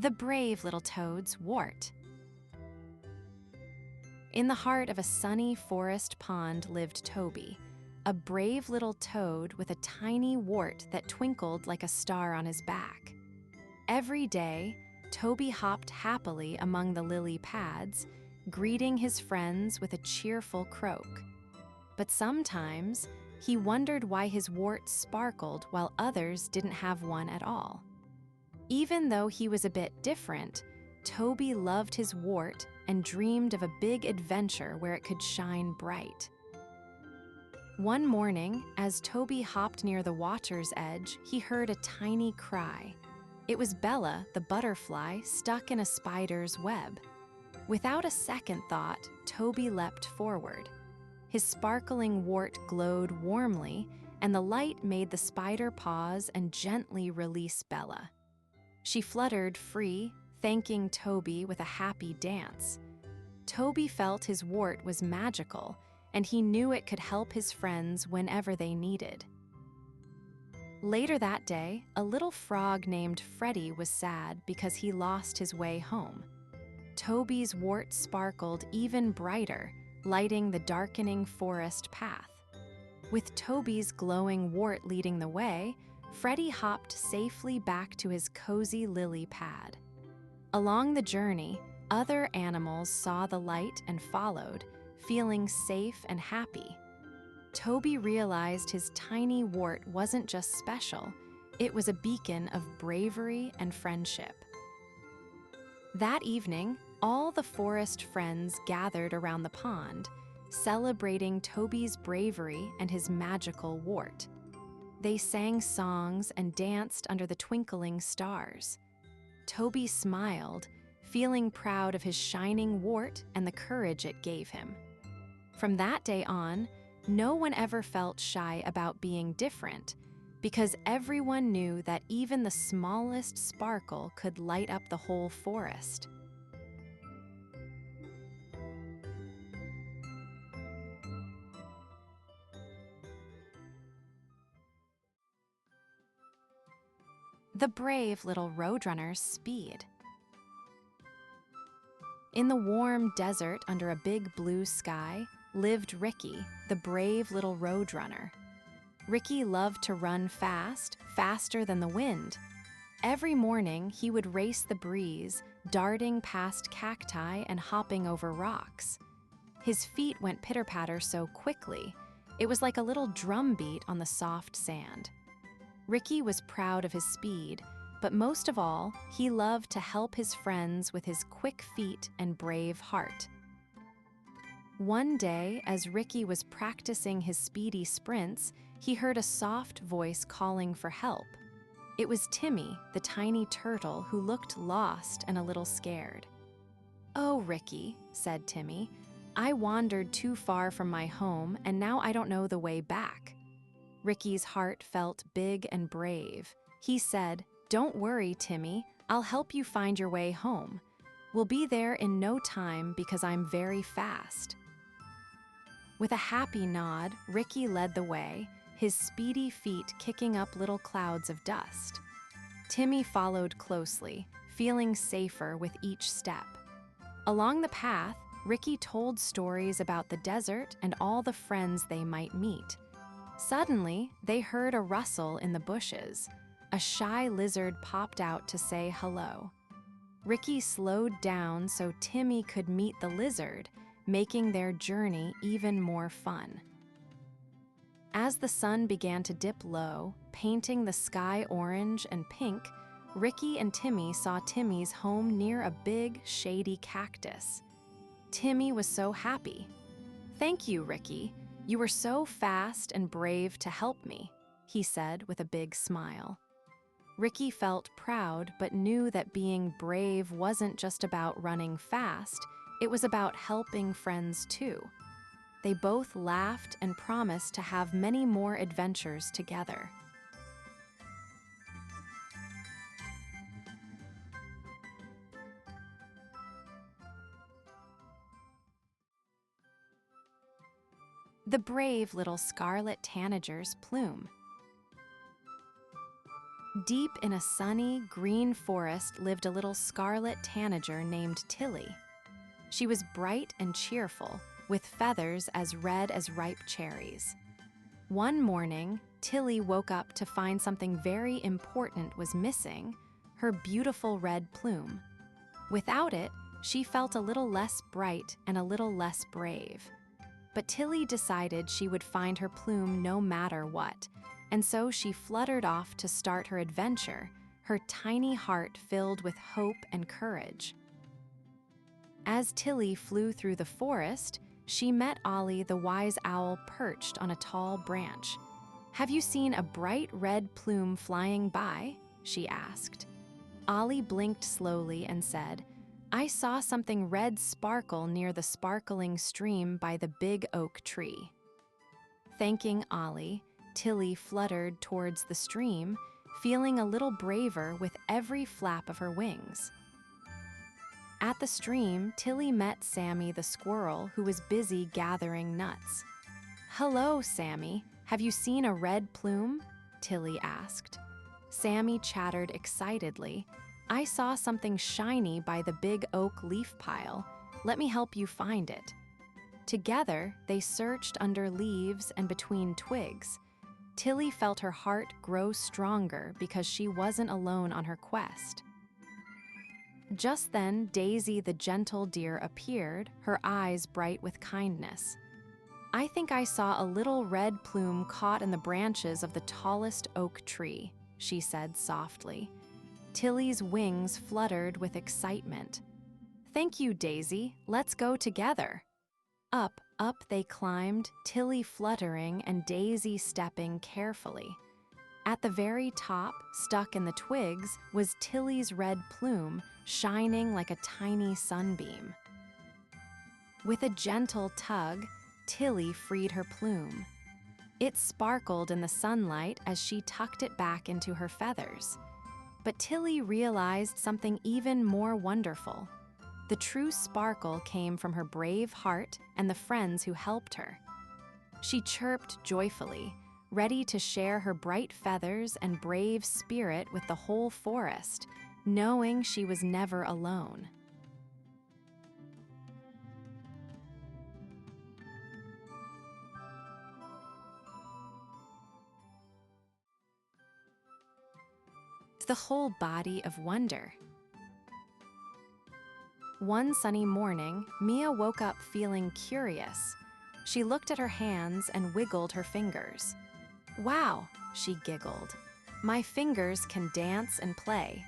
The brave little toad's Wart. In the heart of a sunny forest pond lived Toby, a brave little toad with a tiny wart that twinkled like a star on his back. Every day, Toby hopped happily among the lily pads, greeting his friends with a cheerful croak. But sometimes, he wondered why his wart sparkled while others didn't have one at all. Even though he was a bit different, Toby loved his wart and dreamed of a big adventure where it could shine bright. One morning, as Toby hopped near the water's edge, he heard a tiny cry. It was Bella, the butterfly, stuck in a spider's web. Without a second thought, Toby leapt forward. His sparkling wart glowed warmly, and the light made the spider pause and gently release Bella. She fluttered free, thanking Toby with a happy dance. Toby felt his wart was magical, and he knew it could help his friends whenever they needed. Later that day, a little frog named Freddie was sad because he lost his way home. Toby's wart sparkled even brighter, lighting the darkening forest path. With Toby's glowing wart leading the way, Freddie hopped safely back to his cozy lily pad. Along the journey, other animals saw the light and followed, feeling safe and happy. Toby realized his tiny wart wasn't just special, it was a beacon of bravery and friendship. That evening, all the forest friends gathered around the pond, celebrating Toby's bravery and his magical wart. They sang songs and danced under the twinkling stars. Toby smiled, feeling proud of his shining wart and the courage it gave him. From that day on, no one ever felt shy about being different, because everyone knew that even the smallest sparkle could light up the whole forest. The brave little Roadrunner's speed. In the warm desert under a big blue sky lived Ricky, the brave little Roadrunner. Ricky loved to run fast, faster than the wind. Every morning, he would race the breeze, darting past cacti and hopping over rocks. His feet went pitter-patter so quickly, it was like a little drum beat on the soft sand. Ricky was proud of his speed, but most of all, he loved to help his friends with his quick feet and brave heart. One day, as Ricky was practicing his speedy sprints, he heard a soft voice calling for help. It was Timmy, the tiny turtle, who looked lost and a little scared. "Oh, Ricky," said Timmy, "I wandered too far from my home, and now I don't know the way back." Ricky's heart felt big and brave. He said, "Don't worry, Timmy. I'll help you find your way home. We'll be there in no time because I'm very fast." With a happy nod, Ricky led the way, his speedy feet kicking up little clouds of dust. Timmy followed closely, feeling safer with each step. Along the path, Ricky told stories about the desert and all the friends they might meet. Suddenly, they heard a rustle in the bushes. A shy lizard popped out to say hello. Ricky slowed down so Timmy could meet the lizard, making their journey even more fun. As the sun began to dip low, painting the sky orange and pink, Ricky and Timmy saw Timmy's home near a big, shady cactus. Timmy was so happy. "Thank you, Ricky. You were so fast and brave to help me," he said with a big smile. Ricky felt proud but knew that being brave wasn't just about running fast, it was about helping friends too. They both laughed and promised to have many more adventures together. The brave little Scarlet Tanager's Plume. Deep in a sunny, green forest lived a little scarlet tanager named Tilly. She was bright and cheerful, with feathers as red as ripe cherries. One morning, Tilly woke up to find something very important was missing: her beautiful red plume. Without it, she felt a little less bright and a little less brave. But Tilly decided she would find her plume no matter what, and so she fluttered off to start her adventure, her tiny heart filled with hope and courage. As Tilly flew through the forest, she met Ollie the wise owl perched on a tall branch. "Have you seen a bright red plume flying by?" she asked. Ollie blinked slowly and said, "I saw something red sparkle near the sparkling stream by the big oak tree." Thanking Ollie, Tilly fluttered towards the stream, feeling a little braver with every flap of her wings. At the stream, Tilly met Sammy the squirrel, who was busy gathering nuts. "Hello, Sammy. Have you seen a red plume?" Tilly asked. Sammy chattered excitedly. "I saw something shiny by the big oak leaf pile. Let me help you find it." Together, they searched under leaves and between twigs. Tilly felt her heart grow stronger because she wasn't alone on her quest. Just then, Daisy the gentle deer appeared, her eyes bright with kindness. "I think I saw a little red plume caught in the branches of the tallest oak tree," she said softly. Tilly's wings fluttered with excitement. "Thank you, Daisy. Let's go together." Up they climbed, Tilly fluttering and Daisy stepping carefully. At the very top, stuck in the twigs, was Tilly's red plume, shining like a tiny sunbeam. With a gentle tug, Tilly freed her plume. It sparkled in the sunlight as she tucked it back into her feathers. But Tilly realized something even more wonderful. The true sparkle came from her brave heart and the friends who helped her. She chirped joyfully, ready to share her bright feathers and brave spirit with the whole forest, knowing she was never alone. The whole body of wonder. One sunny morning, Mia woke up feeling curious. She looked at her hands and wiggled her fingers. "Wow," she giggled. "My fingers can dance and play."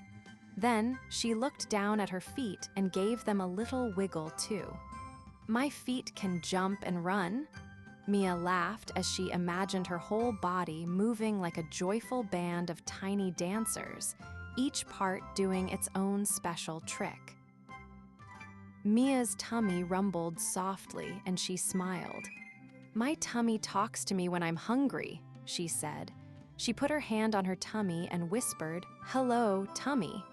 Then she looked down at her feet and gave them a little wiggle too. "My feet can jump and run." Mia laughed as she imagined her whole body moving like a joyful band of tiny dancers, each part doing its own special trick. Mia's tummy rumbled softly and she smiled. "My tummy talks to me when I'm hungry," she said. She put her hand on her tummy and whispered, "Hello, tummy."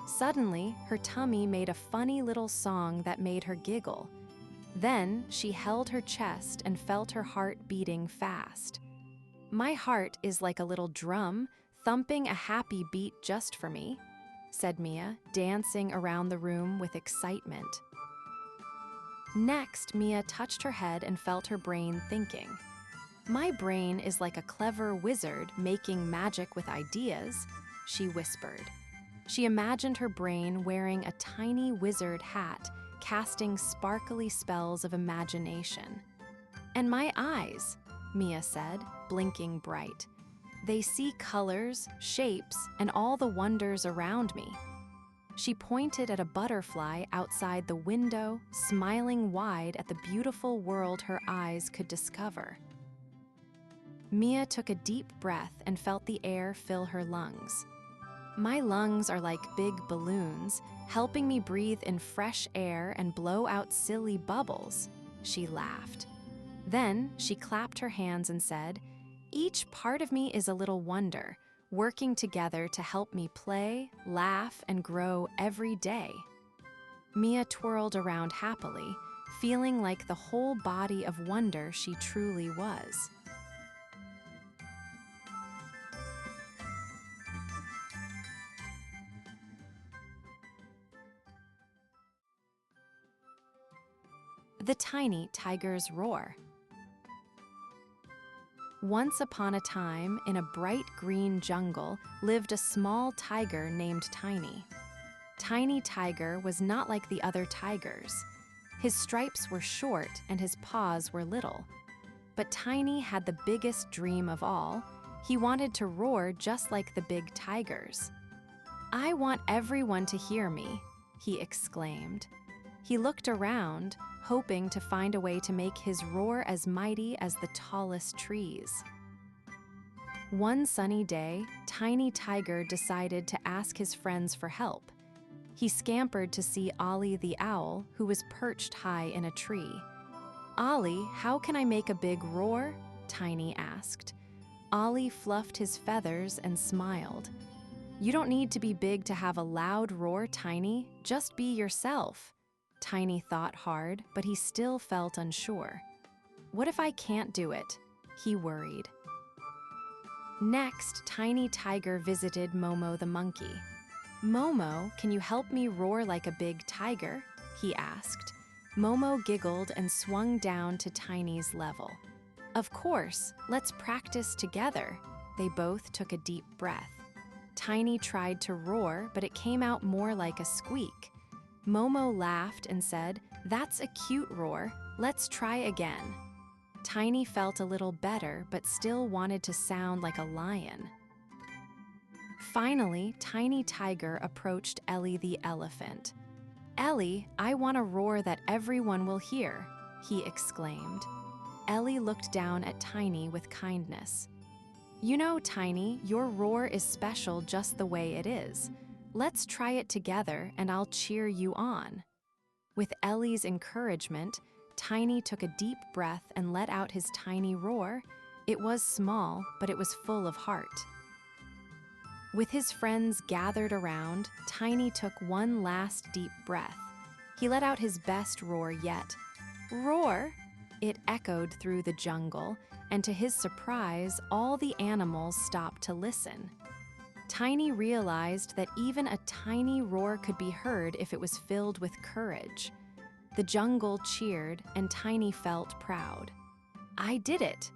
Suddenly, her tummy made a funny little song that made her giggle. Then she held her chest and felt her heart beating fast. "My heart is like a little drum, thumping a happy beat just for me," said Mia, dancing around the room with excitement. Next, Mia touched her head and felt her brain thinking. "My brain is like a clever wizard making magic with ideas," she whispered. She imagined her brain wearing a tiny wizard hat, casting sparkly spells of imagination. "And my eyes," Mia said, blinking bright. "They see colors, shapes, and all the wonders around me." She pointed at a butterfly outside the window, smiling wide at the beautiful world her eyes could discover. Mia took a deep breath and felt the air fill her lungs. "My lungs are like big balloons, helping me breathe in fresh air and blow out silly bubbles," she laughed. Then she clapped her hands and said, "Each part of me is a little wonder, working together to help me play, laugh, and grow every day." Mia twirled around happily, feeling like the whole body of wonder she truly was. The Tiny Tiger's Roar. Once upon a time, in a bright green jungle, lived a small tiger named Tiny. Tiny Tiger was not like the other tigers. His stripes were short and his paws were little. But Tiny had the biggest dream of all. He wanted to roar just like the big tigers. "I want everyone to hear me," he exclaimed. He looked around, hoping to find a way to make his roar as mighty as the tallest trees. One sunny day, Tiny Tiger decided to ask his friends for help. He scampered to see Ollie the owl, who was perched high in a tree. "Ollie, how can I make a big roar?" Tiny asked. Ollie fluffed his feathers and smiled. "You don't need to be big to have a loud roar, Tiny. Just be yourself." Tiny thought hard, but he still felt unsure. "What if I can't do it?" he worried. Next, Tiny Tiger visited Momo the monkey. "Momo, can you help me roar like a big tiger?" he asked. Momo giggled and swung down to Tiny's level. "Of course, let's practice together." They both took a deep breath. Tiny tried to roar, but it came out more like a squeak. Momo laughed and said, "That's a cute roar. Let's try again." Tiny felt a little better, but still wanted to sound like a lion. Finally, Tiny Tiger approached Ellie the elephant. "Ellie, I want a roar that everyone will hear," he exclaimed. Ellie looked down at Tiny with kindness. "You know, Tiny, your roar is special just the way it is. Let's try it together and I'll cheer you on." With Ellie's encouragement, Tiny took a deep breath and let out his tiny roar. It was small, but it was full of heart. With his friends gathered around, Tiny took one last deep breath. He let out his best roar yet. "Roar!" It echoed through the jungle, and to his surprise, all the animals stopped to listen. Tiny realized that even a tiny roar could be heard if it was filled with courage. The jungle cheered, and Tiny felt proud. "I did it!"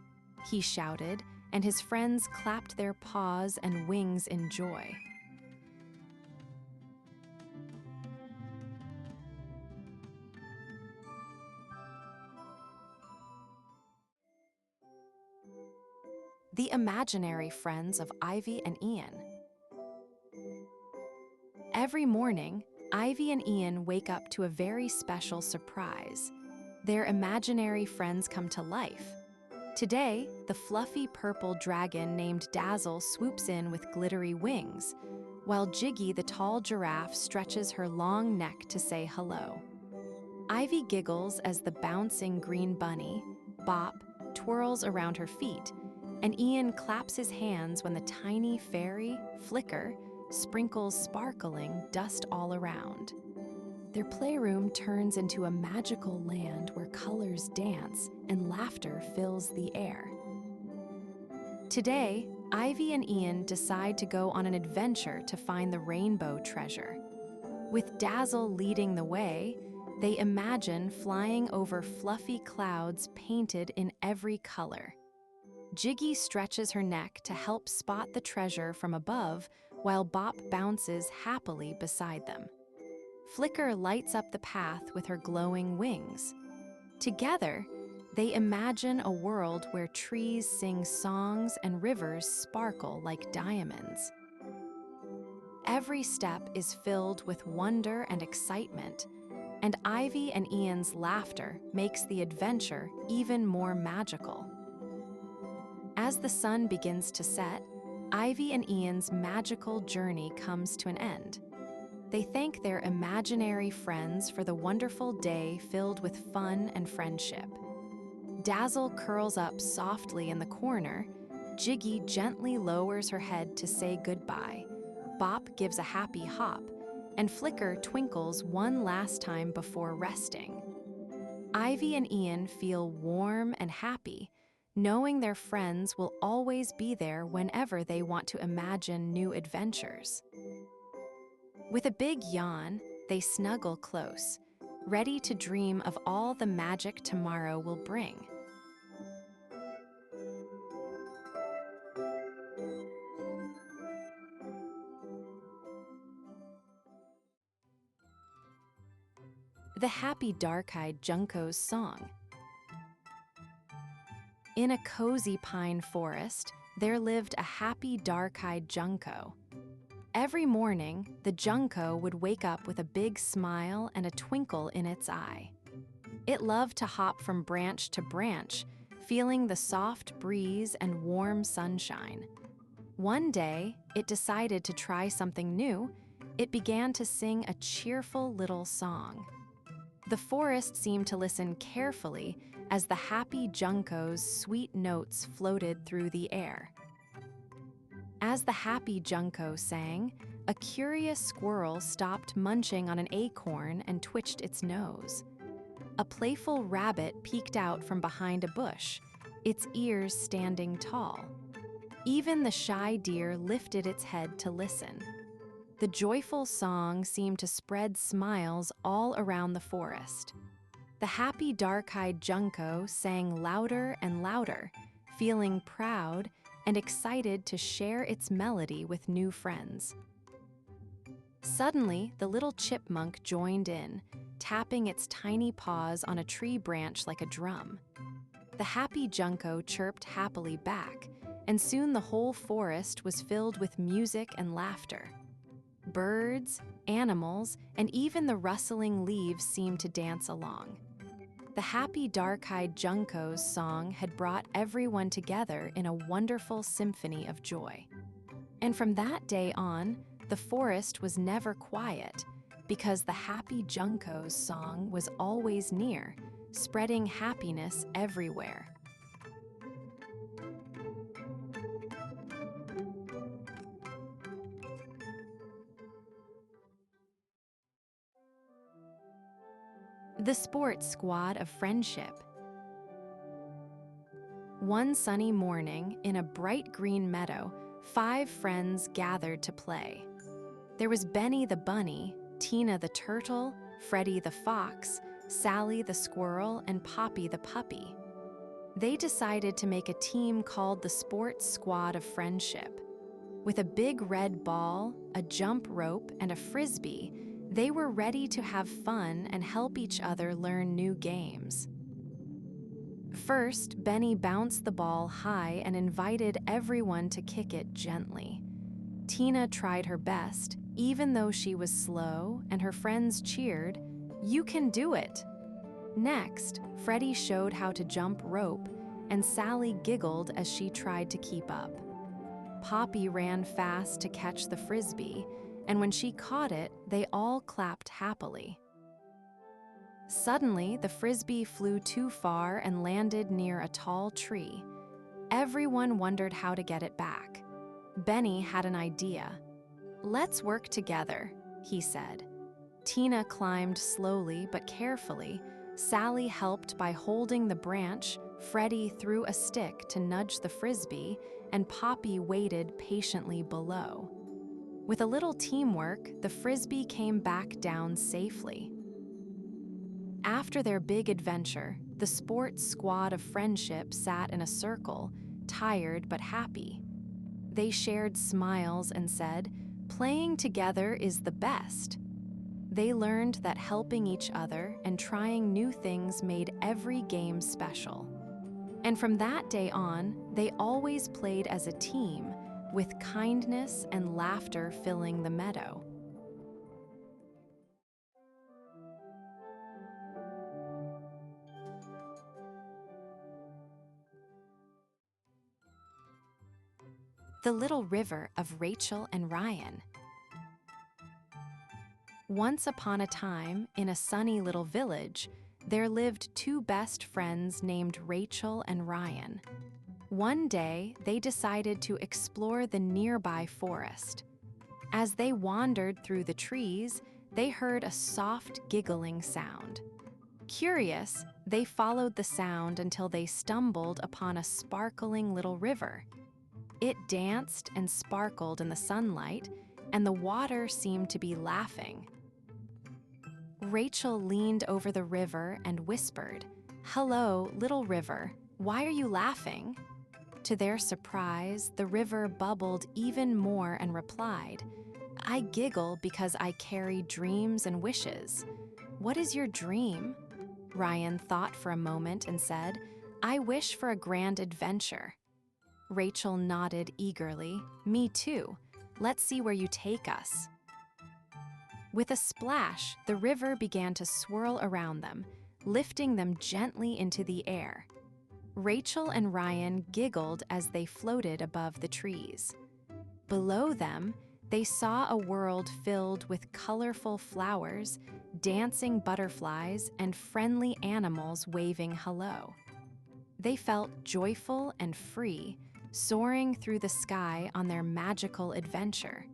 he shouted, and his friends clapped their paws and wings in joy. The Imaginary Friends of Ivy and Ian. Every morning, Ivy and Ian wake up to a very special surprise. Their imaginary friends come to life. Today, the fluffy purple dragon named Dazzle swoops in with glittery wings, while Jiggy the tall giraffe stretches her long neck to say hello. Ivy giggles as the bouncing green bunny, Bop, twirls around her feet, and Ian claps his hands when the tiny fairy, Flicker, sprinkles sparkling dust all around. Their playroom turns into a magical land where colors dance and laughter fills the air. Today, Ivy and Ian decide to go on an adventure to find the rainbow treasure. With Dazzle leading the way, they imagine flying over fluffy clouds painted in every color. Jiggy stretches her neck to help spot the treasure from above, while Bop bounces happily beside them. Flicker lights up the path with her glowing wings. Together, they imagine a world where trees sing songs and rivers sparkle like diamonds. Every step is filled with wonder and excitement, and Ivy and Ian's laughter makes the adventure even more magical. As the sun begins to set, Ivy and Ian's magical journey comes to an end. They thank their imaginary friends for the wonderful day filled with fun and friendship. Dazzle curls up softly in the corner, Jiggy gently lowers her head to say goodbye, Bop gives a happy hop, and Flicker twinkles one last time before resting. Ivy and Ian feel warm and happy, knowing their friends will always be there whenever they want to imagine new adventures. With a big yawn, they snuggle close. ready to dream of all the magic tomorrow will bring. The happy dark-eyed Junco's song. In a cozy pine forest, there lived a happy dark-eyed Junco. Every morning, the Junco would wake up with a big smile and a twinkle in its eye. It loved to hop from branch to branch, feeling the soft breeze and warm sunshine. One day, it decided to try something new. It began to sing a cheerful little song. The forest seemed to listen carefully as the happy Junco's sweet notes floated through the air. As the happy Junco sang, a curious squirrel stopped munching on an acorn and twitched its nose. A playful rabbit peeked out from behind a bush, its ears standing tall. Even the shy deer lifted its head to listen. The joyful song seemed to spread smiles all around the forest. The happy dark-eyed Junco sang louder and louder, feeling proud and excited to share its melody with new friends. Suddenly, the little chipmunk joined in, tapping its tiny paws on a tree branch like a drum. The happy Junco chirped happily back, and soon the whole forest was filled with music and laughter. Birds, animals, and even the rustling leaves seemed to dance along. The happy dark-eyed Junco's song had brought everyone together in a wonderful symphony of joy. And from that day on, the forest was never quiet, because the happy Junco's song was always near, spreading happiness everywhere. The Sport Squad of Friendship. One sunny morning, in a bright green meadow, 5 friends gathered to play. There was Benny the bunny, Tina the turtle, Freddie the fox, Sally the squirrel, and Poppy the puppy. They decided to make a team called the Sport Squad of Friendship. With a big red ball, a jump rope, and a frisbee, they were ready to have fun and help each other learn new games. First, Benny bounced the ball high and invited everyone to kick it gently. Tina tried her best, even though she was slow, and her friends cheered, "You can do it!" Next, Freddie showed how to jump rope, and Sally giggled as she tried to keep up. Poppy ran fast to catch the frisbee, and when she caught it, they all clapped happily. Suddenly, the frisbee flew too far and landed near a tall tree. Everyone wondered how to get it back. Benny had an idea. "Let's work together," he said. Tina climbed slowly but carefully. Sally helped by holding the branch, Freddie threw a stick to nudge the frisbee, and Poppy waited patiently below. With a little teamwork, the frisbee came back down safely. After their big adventure, the Sports Squad of Friendship sat in a circle, tired but happy. They shared smiles and said, "Playing together is the best." They learned that helping each other and trying new things made every game special. And from that day on, they always played as a team, with kindness and laughter filling the meadow. The Little River of Rachel and Ryan. Once upon a time, in a sunny little village, there lived 2 best friends named Rachel and Ryan. One day, they decided to explore the nearby forest. As they wandered through the trees, they heard a soft giggling sound. Curious, they followed the sound until they stumbled upon a sparkling little river. It danced and sparkled in the sunlight, and the water seemed to be laughing. Rachel leaned over the river and whispered, "Hello, little river, why are you laughing?" To their surprise, the river bubbled even more and replied, "I giggle because I carry dreams and wishes." "What is your dream?" Ryan thought for a moment and said, "I wish for a grand adventure." Rachel nodded eagerly, "Me too. Let's see where you take us." With a splash, the river began to swirl around them, lifting them gently into the air. Rachel and Ryan giggled as they floated above the trees. Below them, they saw a world filled with colorful flowers, dancing butterflies, and friendly animals waving hello. They felt joyful and free, soaring through the sky on their magical adventure.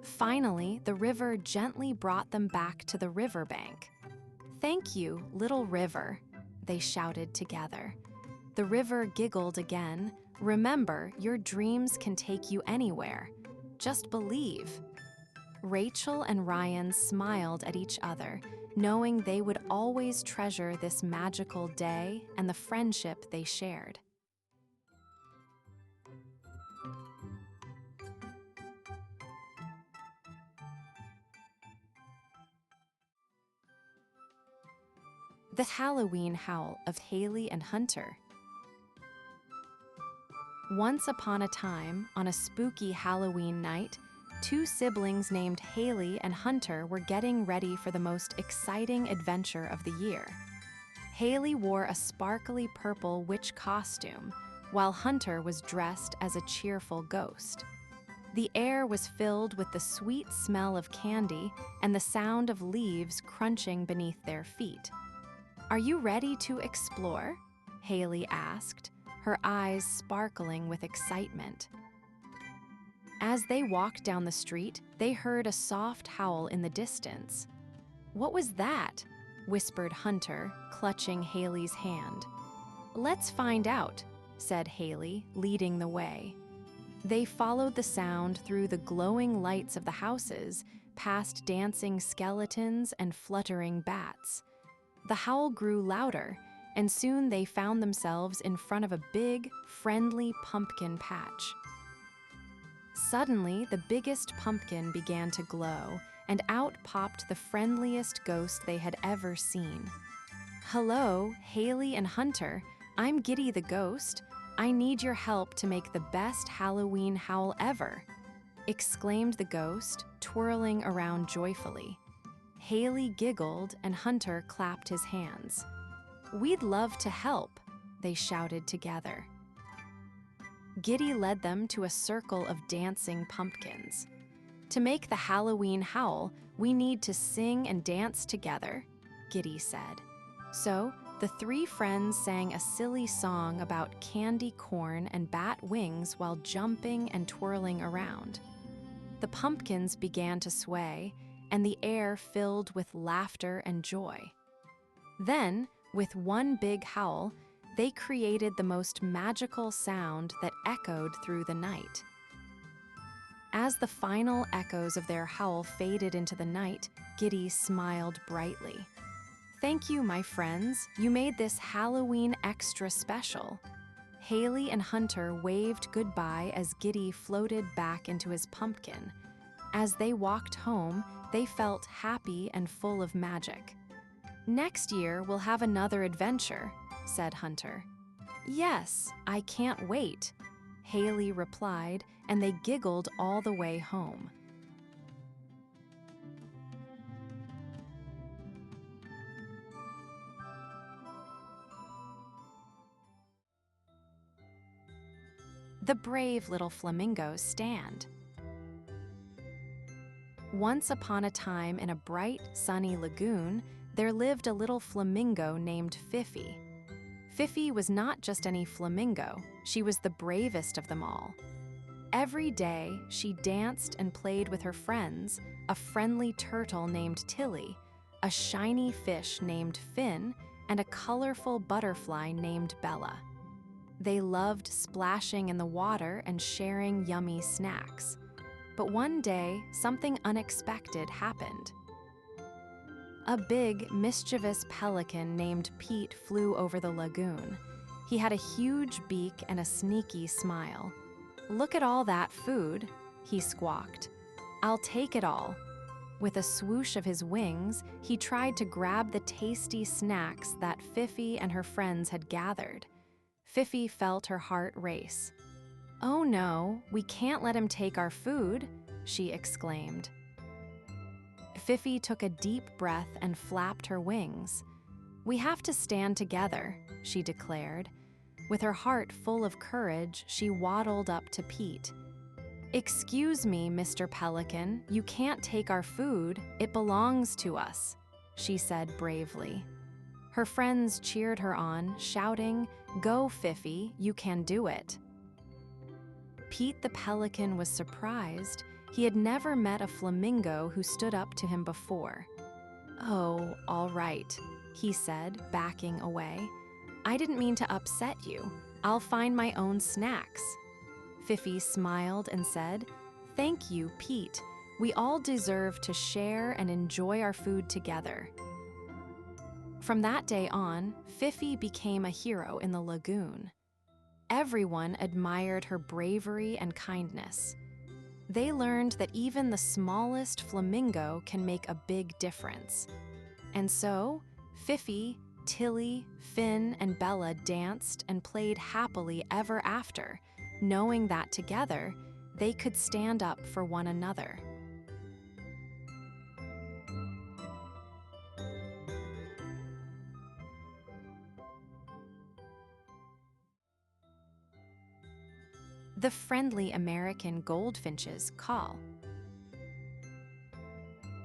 Finally, the river gently brought them back to the riverbank. "Thank you, little river," they shouted together. The river giggled again. "Remember, your dreams can take you anywhere. Just believe." Rachel and Ryan smiled at each other, knowing they would always treasure this magical day and the friendship they shared. The Halloween Howl of Hailey and Hunter. Once upon a time, on a spooky Halloween night, two siblings named Hailey and Hunter were getting ready for the most exciting adventure of the year. Hailey wore a sparkly purple witch costume, while Hunter was dressed as a cheerful ghost. The air was filled with the sweet smell of candy and the sound of leaves crunching beneath their feet. "Are you ready to explore?" Hailey asked, her eyes sparkling with excitement. As they walked down the street, they heard a soft howl in the distance. "What was that?" whispered Hunter, clutching Hailey's hand. "Let's find out," said Hailey, leading the way. They followed the sound through the glowing lights of the houses, past dancing skeletons and fluttering bats. The howl grew louder, and soon they found themselves in front of a big, friendly pumpkin patch. Suddenly, the biggest pumpkin began to glow, and out popped the friendliest ghost they had ever seen. "Hello, Hailey and Hunter. I'm Giddy the ghost. I need your help to make the best Halloween howl ever," exclaimed the ghost, twirling around joyfully. Hailey giggled and Hunter clapped his hands. "We'd love to help," they shouted together. Giddy led them to a circle of dancing pumpkins. "To make the Halloween howl, we need to sing and dance together," Giddy said. So, the three friends sang a silly song about candy corn and bat wings while jumping and twirling around. The pumpkins began to sway, and the air filled with laughter and joy. Then, with one big howl, they created the most magical sound that echoed through the night. As the final echoes of their howl faded into the night, Giddy smiled brightly. "Thank you, my friends. You made this Halloween extra special." Hailey and Hunter waved goodbye as Giddy floated back into his pumpkin. As they walked home, they felt happy and full of magic. "Next year, we'll have another adventure," said Hunter. "Yes, I can't wait," Hailey replied, and they giggled all the way home. The brave little flamingos stand. Once upon a time in a bright, sunny lagoon, there lived a little flamingo named Fifi. Fifi was not just any flamingo, she was the bravest of them all. Every day, she danced and played with her friends, a friendly turtle named Tilly, a shiny fish named Finn, and a colorful butterfly named Bella. They loved splashing in the water and sharing yummy snacks. But one day, something unexpected happened. A big, mischievous pelican named Pete flew over the lagoon. He had a huge beak and a sneaky smile. "Look at all that food," he squawked. "I'll take it all." With a swoosh of his wings, he tried to grab the tasty snacks that Fifi and her friends had gathered. Fifi felt her heart race. "Oh no, we can't let him take our food," she exclaimed. Fifi took a deep breath and flapped her wings. "We have to stand together," she declared. With her heart full of courage, she waddled up to Pete. "Excuse me, Mr. Pelican, you can't take our food. It belongs to us," she said bravely. Her friends cheered her on, shouting, "Go, Fifi, you can do it." Pete the pelican was surprised. He had never met a flamingo who stood up to him before. "Oh, all right," he said, backing away. "I didn't mean to upset you. I'll find my own snacks." Fifi smiled and said, "Thank you, Pete. We all deserve to share and enjoy our food together." From that day on, Fifi became a hero in the lagoon. Everyone admired her bravery and kindness. They learned that even the smallest flamingo can make a big difference. And so, Fifi, Tilly, Finn, and Bella danced and played happily ever after, knowing that together, they could stand up for one another. The friendly American goldfinches call.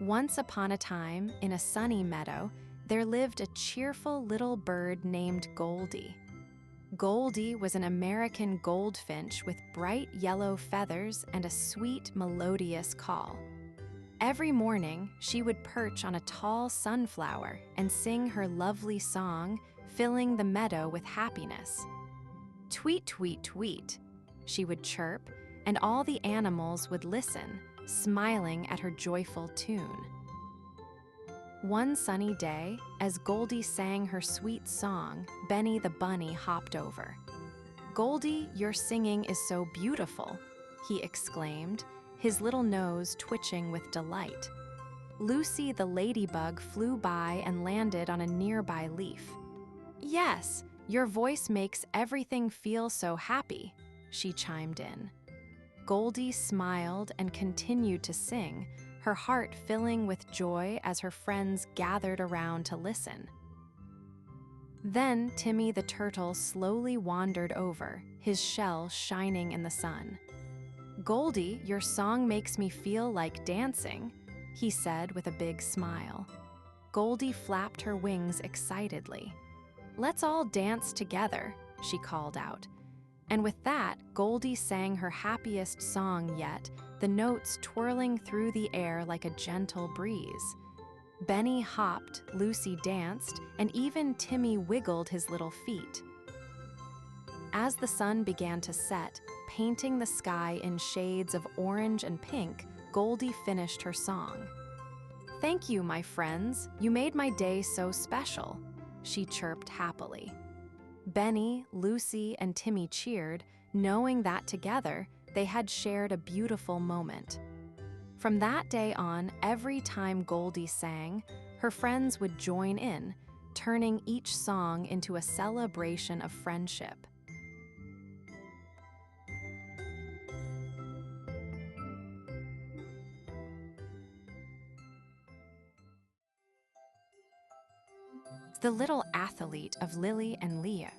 Once upon a time, in a sunny meadow, there lived a cheerful little bird named Goldie. Goldie was an American goldfinch with bright yellow feathers and a sweet, melodious call. Every morning, she would perch on a tall sunflower and sing her lovely song, filling the meadow with happiness. "Tweet, tweet, tweet," she would chirp, and all the animals would listen, smiling at her joyful tune. One sunny day, as Goldie sang her sweet song, Benny the bunny hopped over. "Goldie, your singing is so beautiful," he exclaimed, his little nose twitching with delight. Lucy the ladybug flew by and landed on a nearby leaf. "Yes, your voice makes everything feel so happy," she chimed in. Goldie smiled and continued to sing, her heart filling with joy as her friends gathered around to listen. Then Timmy the turtle slowly wandered over, his shell shining in the sun. "Goldie, your song makes me feel like dancing," he said with a big smile. Goldie flapped her wings excitedly. "Let's all dance together," she called out. And with that, Goldie sang her happiest song yet, the notes twirling through the air like a gentle breeze. Benny hopped, Lucy danced, and even Timmy wiggled his little feet. As the sun began to set, painting the sky in shades of orange and pink, Goldie finished her song. "Thank you, my friends. You made my day so special," she chirped happily. Benny, Lucy, and Timmy cheered, knowing that together they had shared a beautiful moment. From that day on, every time Goldie sang, her friends would join in, turning each song into a celebration of friendship. The Little Athlete of Lily and Leah.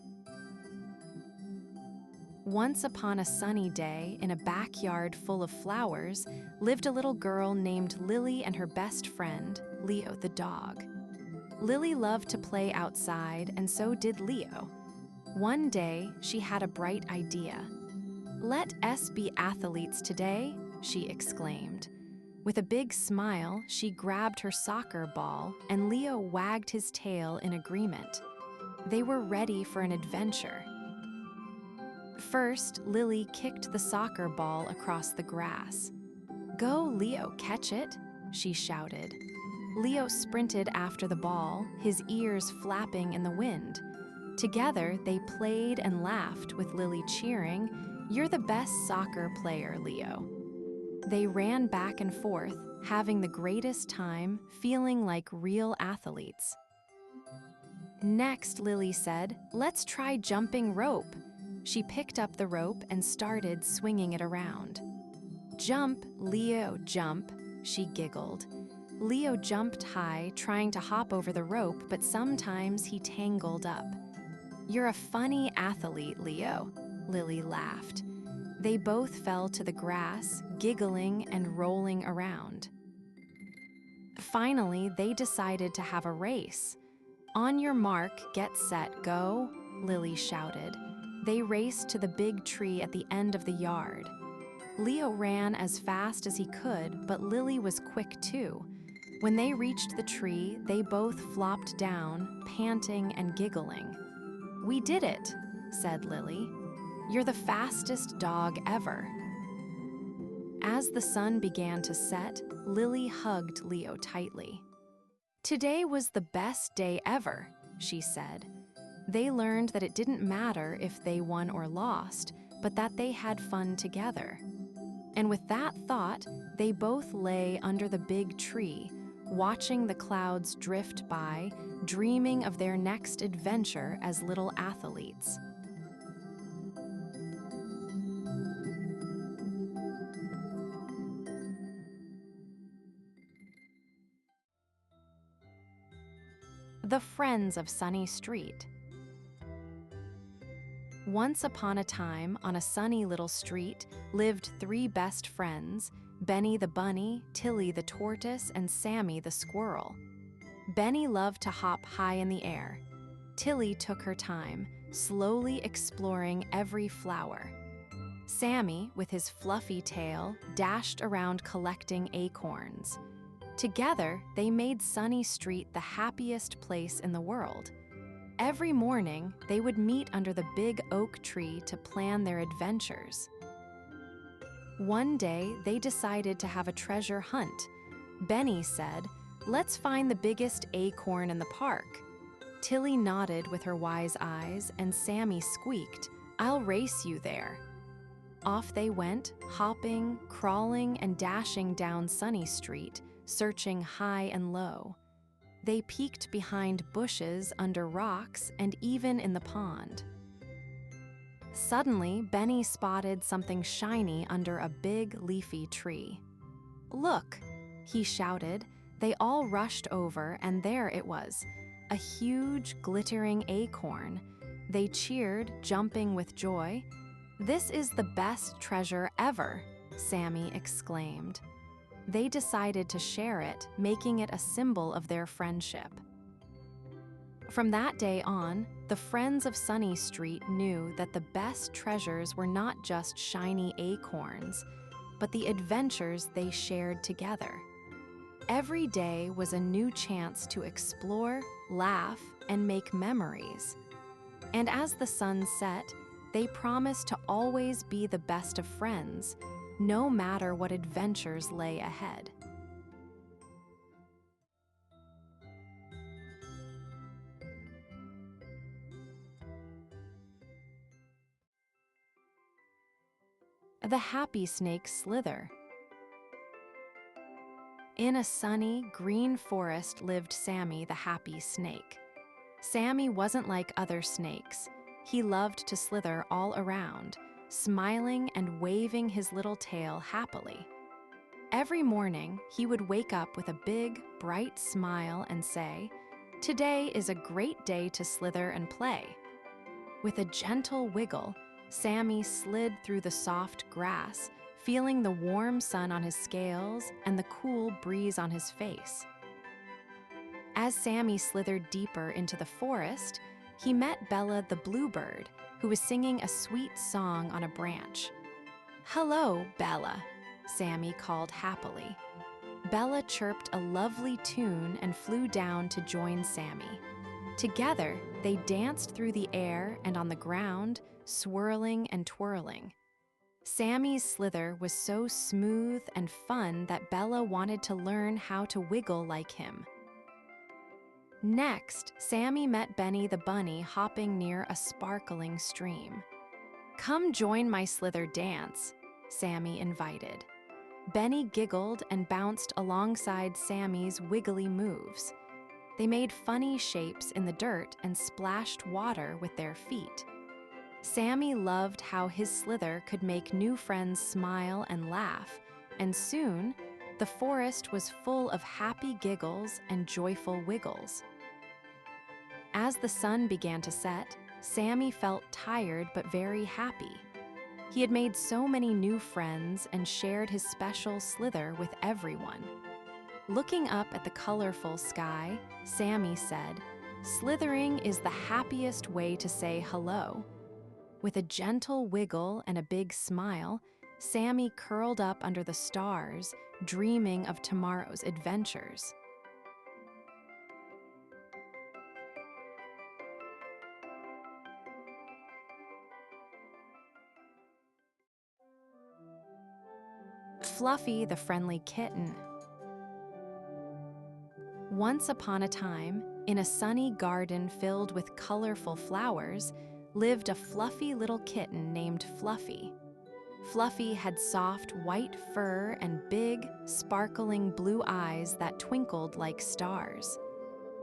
Once upon a sunny day, in a backyard full of flowers, lived a little girl named Lily and her best friend, Leo the dog. Lily loved to play outside, and so did Leo. One day, she had a bright idea. "Let us be athletes today," she exclaimed. With a big smile, she grabbed her soccer ball, and Leo wagged his tail in agreement. They were ready for an adventure. First, Lily kicked the soccer ball across the grass. "Go, Leo, catch it," she shouted. Leo sprinted after the ball, his ears flapping in the wind. Together, they played and laughed, with Lily cheering, "You're the best soccer player, Leo." They ran back and forth, having the greatest time, feeling like real athletes. Next, Lily said, "Let's try jumping rope." She picked up the rope and started swinging it around. "Jump, Leo, jump," she giggled. Leo jumped high, trying to hop over the rope, but sometimes he tangled up. "You're a funny athlete, Leo," Lily laughed. They both fell to the grass, giggling and rolling around. Finally, they decided to have a race. "On your mark, get set, go," Lily shouted. They raced to the big tree at the end of the yard. Leo ran as fast as he could, but Lily was quick too. When they reached the tree, they both flopped down, panting and giggling. "We did it," said Lily. "You're the fastest dog ever." As the sun began to set, Lily hugged Leo tightly. "Today was the best day ever," she said. They learned that it didn't matter if they won or lost, but that they had fun together. And with that thought, they both lay under the big tree, watching the clouds drift by, dreaming of their next adventure as little athletes. The Friends of Sunny Street. Once upon a time, on a sunny little street, lived 3 best friends, Benny the bunny, Tilly the tortoise, and Sammy the squirrel. Benny loved to hop high in the air. Tilly took her time, slowly exploring every flower. Sammy, with his fluffy tail, dashed around collecting acorns. Together, they made Sunny Street the happiest place in the world. Every morning, they would meet under the big oak tree to plan their adventures. One day, they decided to have a treasure hunt. Benny said, "Let's find the biggest acorn in the park." Tilly nodded with her wise eyes, and Sammy squeaked, "I'll race you there." Off they went, hopping, crawling, and dashing down Sunny Street, searching high and low. They peeked behind bushes, under rocks, and even in the pond. Suddenly, Benny spotted something shiny under a big, leafy tree. "Look!" he shouted. They all rushed over, and there it was, a huge, glittering acorn. They cheered, jumping with joy. "This is the best treasure ever!" Sammy exclaimed. They decided to share it, making it a symbol of their friendship. From that day on, the Friends of Sunny Street knew that the best treasures were not just shiny acorns, but the adventures they shared together. Every day was a new chance to explore, laugh, and make memories. And as the sun set, they promised to always be the best of friends, no matter what adventures lay ahead. The Happy Snake Slither. In a sunny, green forest lived Sammy the Happy Snake. Sammy wasn't like other snakes. He loved to slither all around, smiling and waving his little tail happily. Every morning, he would wake up with a big, bright smile and say, "Today is a great day to slither and play." With a gentle wiggle, Sammy slid through the soft grass, feeling the warm sun on his scales and the cool breeze on his face. As Sammy slithered deeper into the forest, he met Bella the bluebird, who was singing a sweet song on a branch. "Hello, Bella," Sammy called happily. Bella chirped a lovely tune and flew down to join Sammy. Together, they danced through the air and on the ground, swirling and twirling. Sammy's slither was so smooth and fun that Bella wanted to learn how to wiggle like him. Next, Sammy met Benny the bunny hopping near a sparkling stream. "Come join my slither dance," Sammy invited. Benny giggled and bounced alongside Sammy's wiggly moves. They made funny shapes in the dirt and splashed water with their feet. Sammy loved how his slither could make new friends smile and laugh, and soon, the forest was full of happy giggles and joyful wiggles. As the sun began to set, Sammy felt tired but very happy. He had made so many new friends and shared his special slither with everyone. Looking up at the colorful sky, Sammy said, "Slithering is the happiest way to say hello." With a gentle wiggle and a big smile, Sammy curled up under the stars, dreaming of tomorrow's adventures. Fluffy the friendly kitten. Once upon a time, in a sunny garden filled with colorful flowers, lived a fluffy little kitten named Fluffy. Fluffy had soft white fur and big, sparkling blue eyes that twinkled like stars.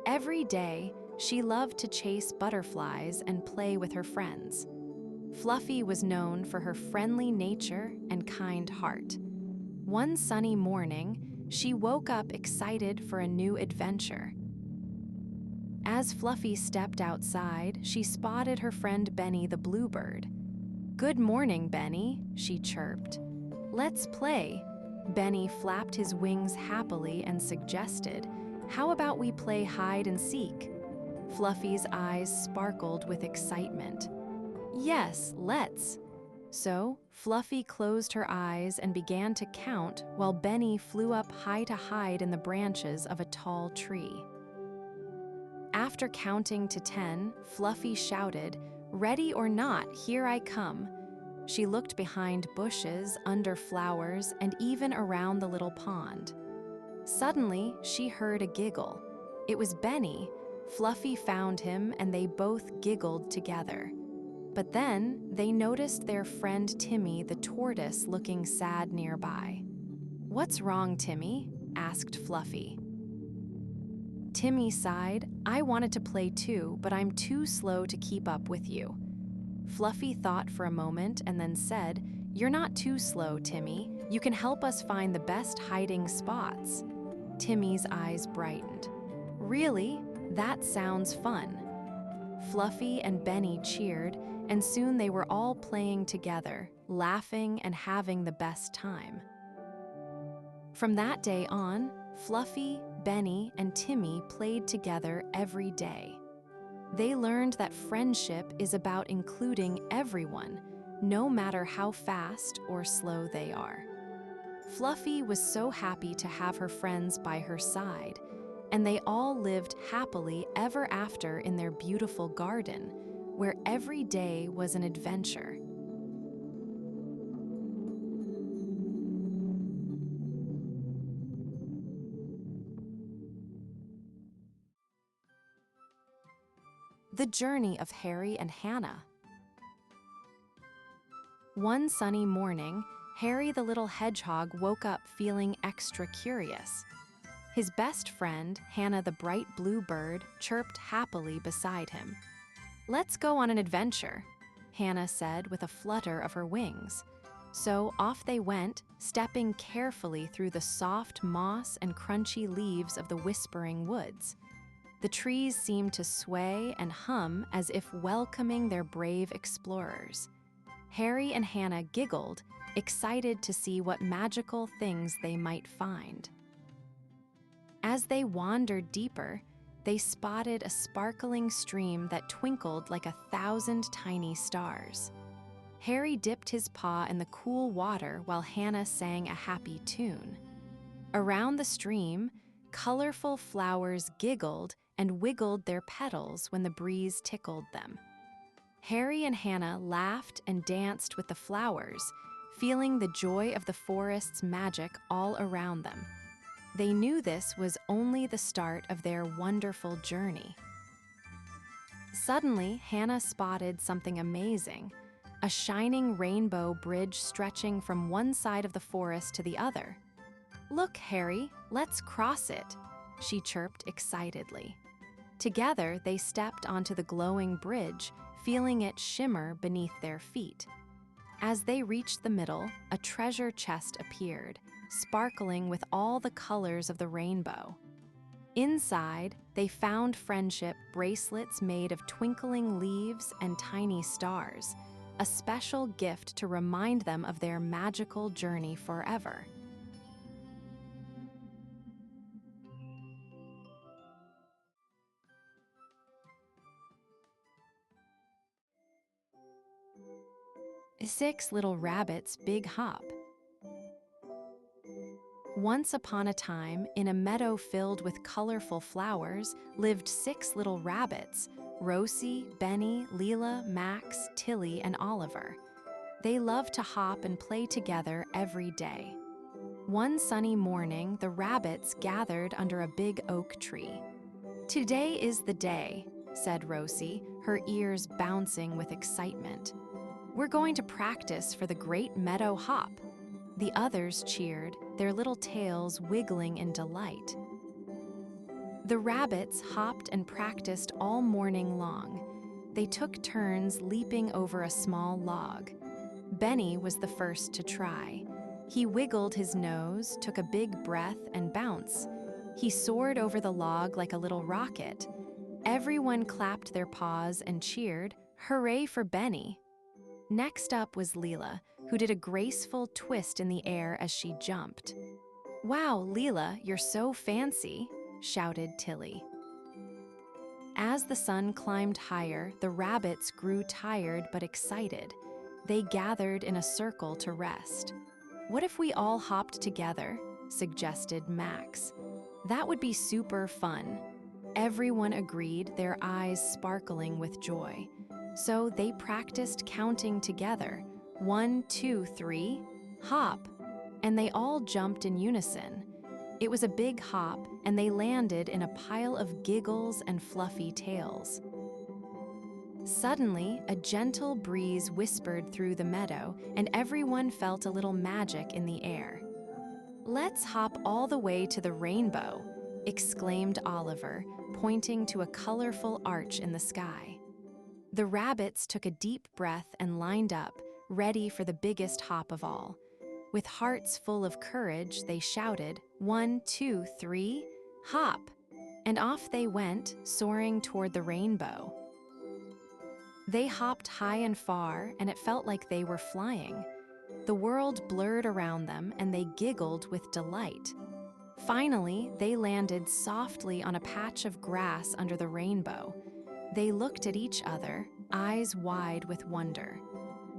Every day, she loved to chase butterflies and play with her friends. Fluffy was known for her friendly nature and kind heart. One sunny morning, she woke up excited for a new adventure. As Fluffy stepped outside, she spotted her friend Benny the bluebird. "Good morning, Benny," she chirped. "Let's play." Benny flapped his wings happily and suggested, "How about we play hide and seek?" Fluffy's eyes sparkled with excitement. "Yes, let's." So, Fluffy closed her eyes and began to count while Benny flew up high to hide in the branches of a tall tree. After counting to 10, Fluffy shouted, "Ready or not, here I come." She looked behind bushes, under flowers, and even around the little pond. Suddenly, she heard a giggle. It was Benny. Fluffy found him and they both giggled together. But then, they noticed their friend Timmy the tortoise looking sad nearby. "What's wrong, Timmy?" asked Fluffy. Timmy sighed, "I wanted to play too, but I'm too slow to keep up with you." Fluffy thought for a moment and then said, "You're not too slow, Timmy. You can help us find the best hiding spots." Timmy's eyes brightened. "Really? That sounds fun." Fluffy and Benny cheered, and soon they were all playing together, laughing and having the best time. From that day on, Fluffy, Benny, and Timmy played together every day. They learned that friendship is about including everyone, no matter how fast or slow they are. Fluffy was so happy to have her friends by her side, and they all lived happily ever after in their beautiful garden, where every day was an adventure. The journey of Harry and Hannah. One sunny morning, Harry the little hedgehog woke up feeling extra curious. His best friend, Hannah the bright blue bird, chirped happily beside him. "Let's go on an adventure," Hannah said with a flutter of her wings. So off they went, stepping carefully through the soft moss and crunchy leaves of the whispering woods. The trees seemed to sway and hum as if welcoming their brave explorers. Harry and Hannah giggled, excited to see what magical things they might find. As they wandered deeper, they spotted a sparkling stream that twinkled like 1,000 tiny stars. Harry dipped his paw in the cool water while Hannah sang a happy tune. Around the stream, colorful flowers giggled and wiggled their petals when the breeze tickled them. Harry and Hannah laughed and danced with the flowers, feeling the joy of the forest's magic all around them. They knew this was only the start of their wonderful journey. Suddenly, Hannah spotted something amazing, a shining rainbow bridge stretching from one side of the forest to the other. "Look, Harry, let's cross it," she chirped excitedly. Together, they stepped onto the glowing bridge, feeling it shimmer beneath their feet. As they reached the middle, a treasure chest appeared, sparkling with all the colors of the rainbow. Inside, they found friendship bracelets made of twinkling leaves and tiny stars, a special gift to remind them of their magical journey forever. Six Little Rabbits' Big Hop. Once upon a time, in a meadow filled with colorful flowers, lived 6 little rabbits: Rosie, Benny, Leela, Max, Tilly, and Oliver. They loved to hop and play together every day. One sunny morning, the rabbits gathered under a big oak tree. "Today is the day," said Rosie, her ears bouncing with excitement. "We're going to practice for the great meadow hop." The others cheered, their little tails wiggling in delight. The rabbits hopped and practiced all morning long. They took turns leaping over a small log. Benny was the first to try. He wiggled his nose, took a big breath, and bounce. He soared over the log like a little rocket. Everyone clapped their paws and cheered, "Hooray for Benny!" Next up was Leela, who did a graceful twist in the air as she jumped. "Wow, Leela, you're so fancy," shouted Tilly. As the sun climbed higher, the rabbits grew tired but excited. They gathered in a circle to rest. "What if we all hopped together?" suggested Max. "That would be super fun." Everyone agreed, their eyes sparkling with joy. So they practiced counting together. 1, 2, 3, hop! And they all jumped in unison. It was a big hop, and they landed in a pile of giggles and fluffy tails. Suddenly, a gentle breeze whispered through the meadow, and everyone felt a little magic in the air. "Let's hop all the way to the rainbow," exclaimed Oliver, pointing to a colorful arch in the sky. The rabbits took a deep breath and lined up, ready for the biggest hop of all. With hearts full of courage, they shouted, 1, 2, 3, hop! And off they went, soaring toward the rainbow. They hopped high and far, and it felt like they were flying. The world blurred around them, and they giggled with delight. Finally, they landed softly on a patch of grass under the rainbow. They looked at each other, eyes wide with wonder.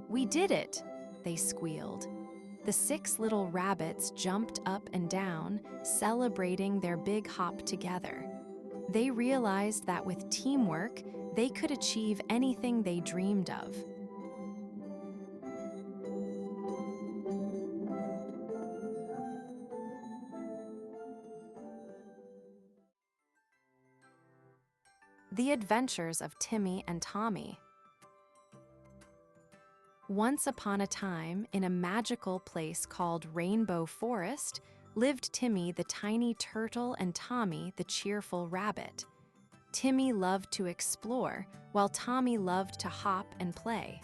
"We did it!" they squealed. The 6 little rabbits jumped up and down, celebrating their big hop together. They realized that with teamwork, they could achieve anything they dreamed of. The Adventures of Timmy and Tommy. Once upon a time, in a magical place called Rainbow Forest, lived Timmy the tiny turtle and Tommy the cheerful rabbit. Timmy loved to explore, while Tommy loved to hop and play.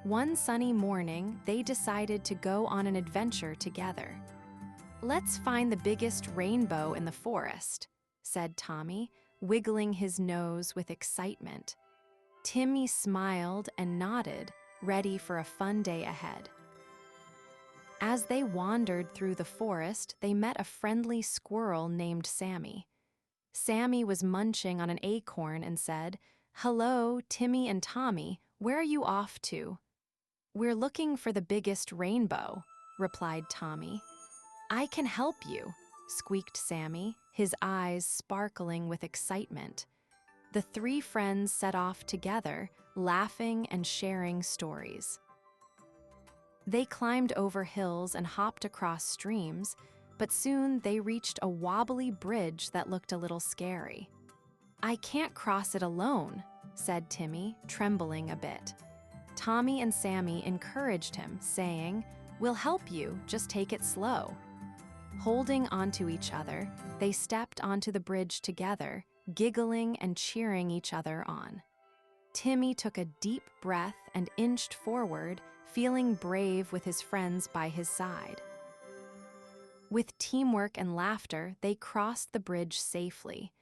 One sunny morning, they decided to go on an adventure together. "Let's find the biggest rainbow in the forest," said Tommy, wiggling his nose with excitement. Timmy smiled and nodded, ready for a fun day ahead. As they wandered through the forest, they met a friendly squirrel named Sammy. Sammy was munching on an acorn and said, "Hello, Timmy and Tommy, where are you off to?" "We're looking for the biggest rainbow," replied Tommy. "I can help you," squeaked Sammy, his eyes sparkling with excitement. The three friends set off together, laughing and sharing stories. They climbed over hills and hopped across streams, but soon they reached a wobbly bridge that looked a little scary. "I can't cross it alone," said Timmy, trembling a bit. Tommy and Sammy encouraged him, saying, "We'll help you, just take it slow." Holding onto each other, they stepped onto the bridge together, giggling and cheering each other on. Timmy took a deep breath and inched forward, feeling brave with his friends by his side. With teamwork and laughter, they crossed the bridge safely.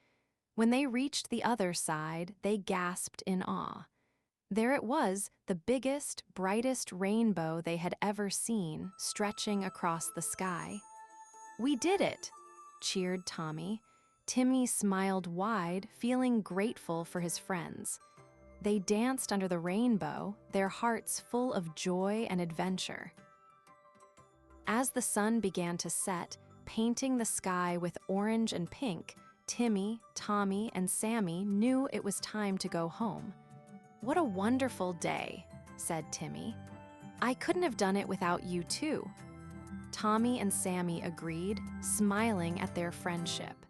When they reached the other side, they gasped in awe. There it was, the biggest, brightest rainbow they had ever seen, stretching across the sky. "We did it!" cheered Tommy. Timmy smiled wide, feeling grateful for his friends. They danced under the rainbow, their hearts full of joy and adventure. As the sun began to set, painting the sky with orange and pink, Timmy, Tommy, and Sammy knew it was time to go home. "What a wonderful day," said Timmy. "I couldn't have done it without you too." Tommy and Sammy agreed, smiling at their friendship.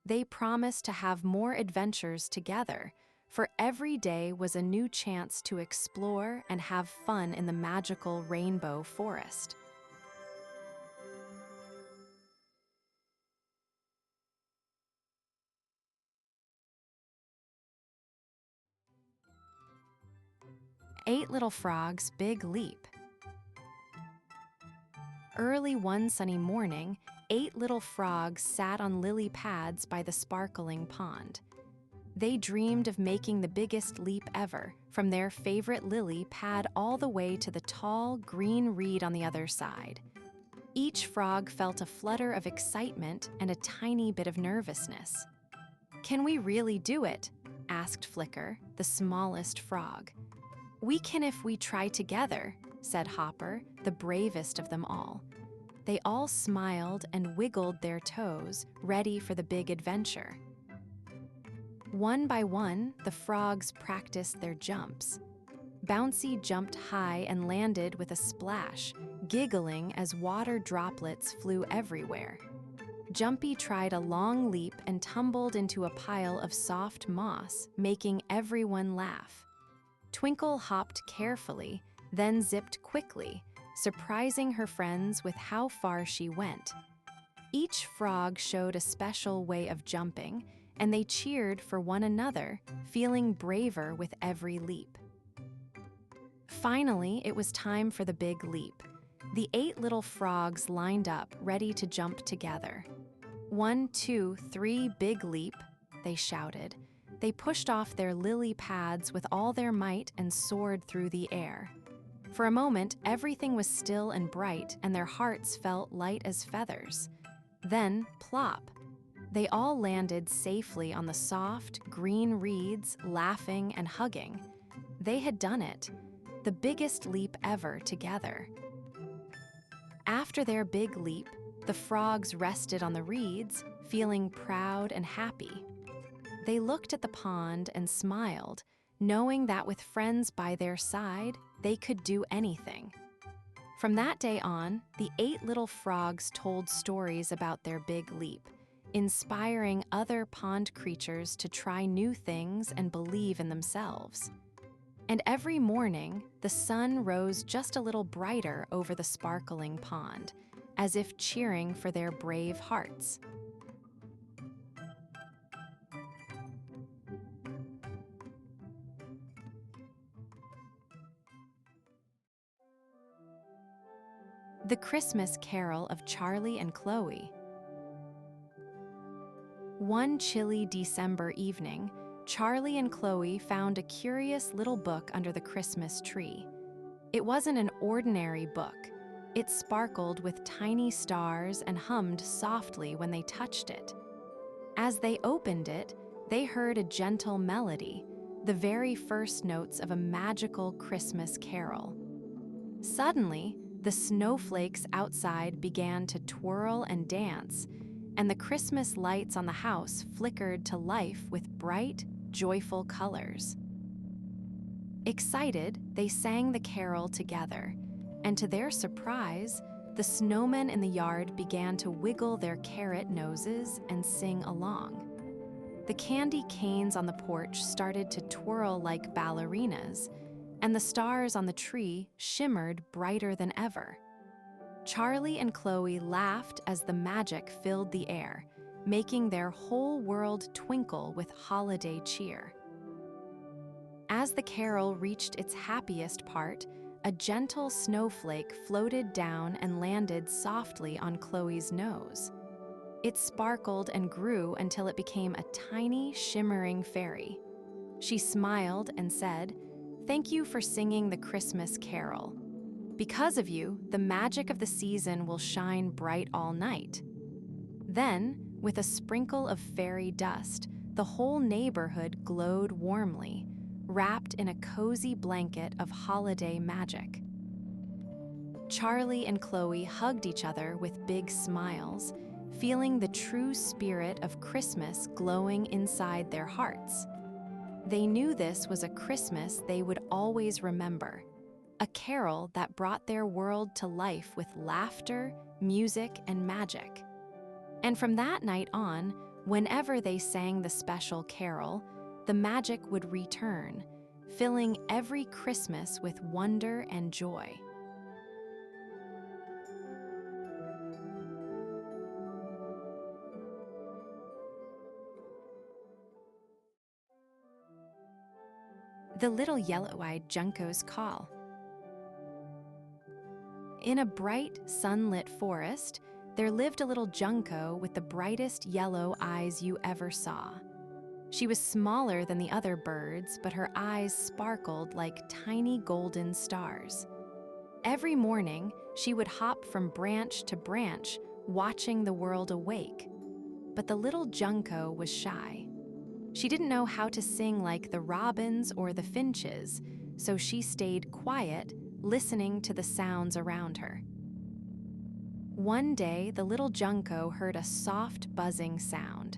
They promised to have more adventures together, for every day was a new chance to explore and have fun in the magical rainbow forest. Eight Little Frogs' Big Leap. Early one sunny morning, 8 little frogs sat on lily pads by the sparkling pond. They dreamed of making the biggest leap ever, from their favorite lily pad all the way to the tall, green reed on the other side. Each frog felt a flutter of excitement and a tiny bit of nervousness. "Can we really do it?" asked Flicker, the smallest frog. "We can if we try together," said Hopper, the bravest of them all. They all smiled and wiggled their toes, ready for the big adventure. One by one, the frogs practiced their jumps. Bouncy jumped high and landed with a splash, giggling as water droplets flew everywhere. Jumpy tried a long leap and tumbled into a pile of soft moss, making everyone laugh. Twinkle hopped carefully, then zipped quickly, surprising her friends with how far she went. Each frog showed a special way of jumping, and they cheered for one another, feeling braver with every leap. Finally, it was time for the big leap. The 8 little frogs lined up, ready to jump together. 1, 2, 3, big leap, they shouted. They pushed off their lily pads with all their might and soared through the air. For a moment, everything was still and bright, and their hearts felt light as feathers. Then, plop! They all landed safely on the soft, green reeds, laughing and hugging. They had done it, the biggest leap ever together. After their big leap, the frogs rested on the reeds, feeling proud and happy. They looked at the pond and smiled, knowing that with friends by their side, they could do anything. From that day on, the 8 little frogs told stories about their big leap, inspiring other pond creatures to try new things and believe in themselves. And every morning, the sun rose just a little brighter over the sparkling pond, as if cheering for their brave hearts. The Christmas Carol of Charlie and Chloe. One chilly December evening, Charlie and Chloe found a curious little book under the Christmas tree. It wasn't an ordinary book. It sparkled with tiny stars and hummed softly when they touched it. As they opened it, they heard a gentle melody, the very first notes of a magical Christmas carol. Suddenly, the snowflakes outside began to twirl and dance, and the Christmas lights on the house flickered to life with bright, joyful colors. Excited, they sang the carol together. and to their surprise, the snowmen in the yard began to wiggle their carrot noses and sing along. The candy canes on the porch started to twirl like ballerinas, and the stars on the tree shimmered brighter than ever. Charlie and Chloe laughed as the magic filled the air, making their whole world twinkle with holiday cheer. As the carol reached its happiest part, a gentle snowflake floated down and landed softly on Chloe's nose. It sparkled and grew until it became a tiny, shimmering fairy. She smiled and said, "Thank you for singing the Christmas carol. Because of you, the magic of the season will shine bright all night." Then, with a sprinkle of fairy dust, the whole neighborhood glowed warmly, wrapped in a cozy blanket of holiday magic. Charlie and Chloe hugged each other with big smiles, feeling the true spirit of Christmas glowing inside their hearts. They knew this was a Christmas they would always remember, a carol that brought their world to life with laughter, music, and magic. And from that night on, whenever they sang the special carol, the magic would return, filling every Christmas with wonder and joy. The Little Yellow-Eyed Junco's Call. In a bright, sunlit forest, there lived a little Junco with the brightest yellow eyes you ever saw. She was smaller than the other birds, but her eyes sparkled like tiny golden stars. Every morning, she would hop from branch to branch, watching the world awake. But the little Junco was shy. She didn't know how to sing like the robins or the finches, so she stayed quiet, listening to the sounds around her. One day, the little Junco heard a soft buzzing sound.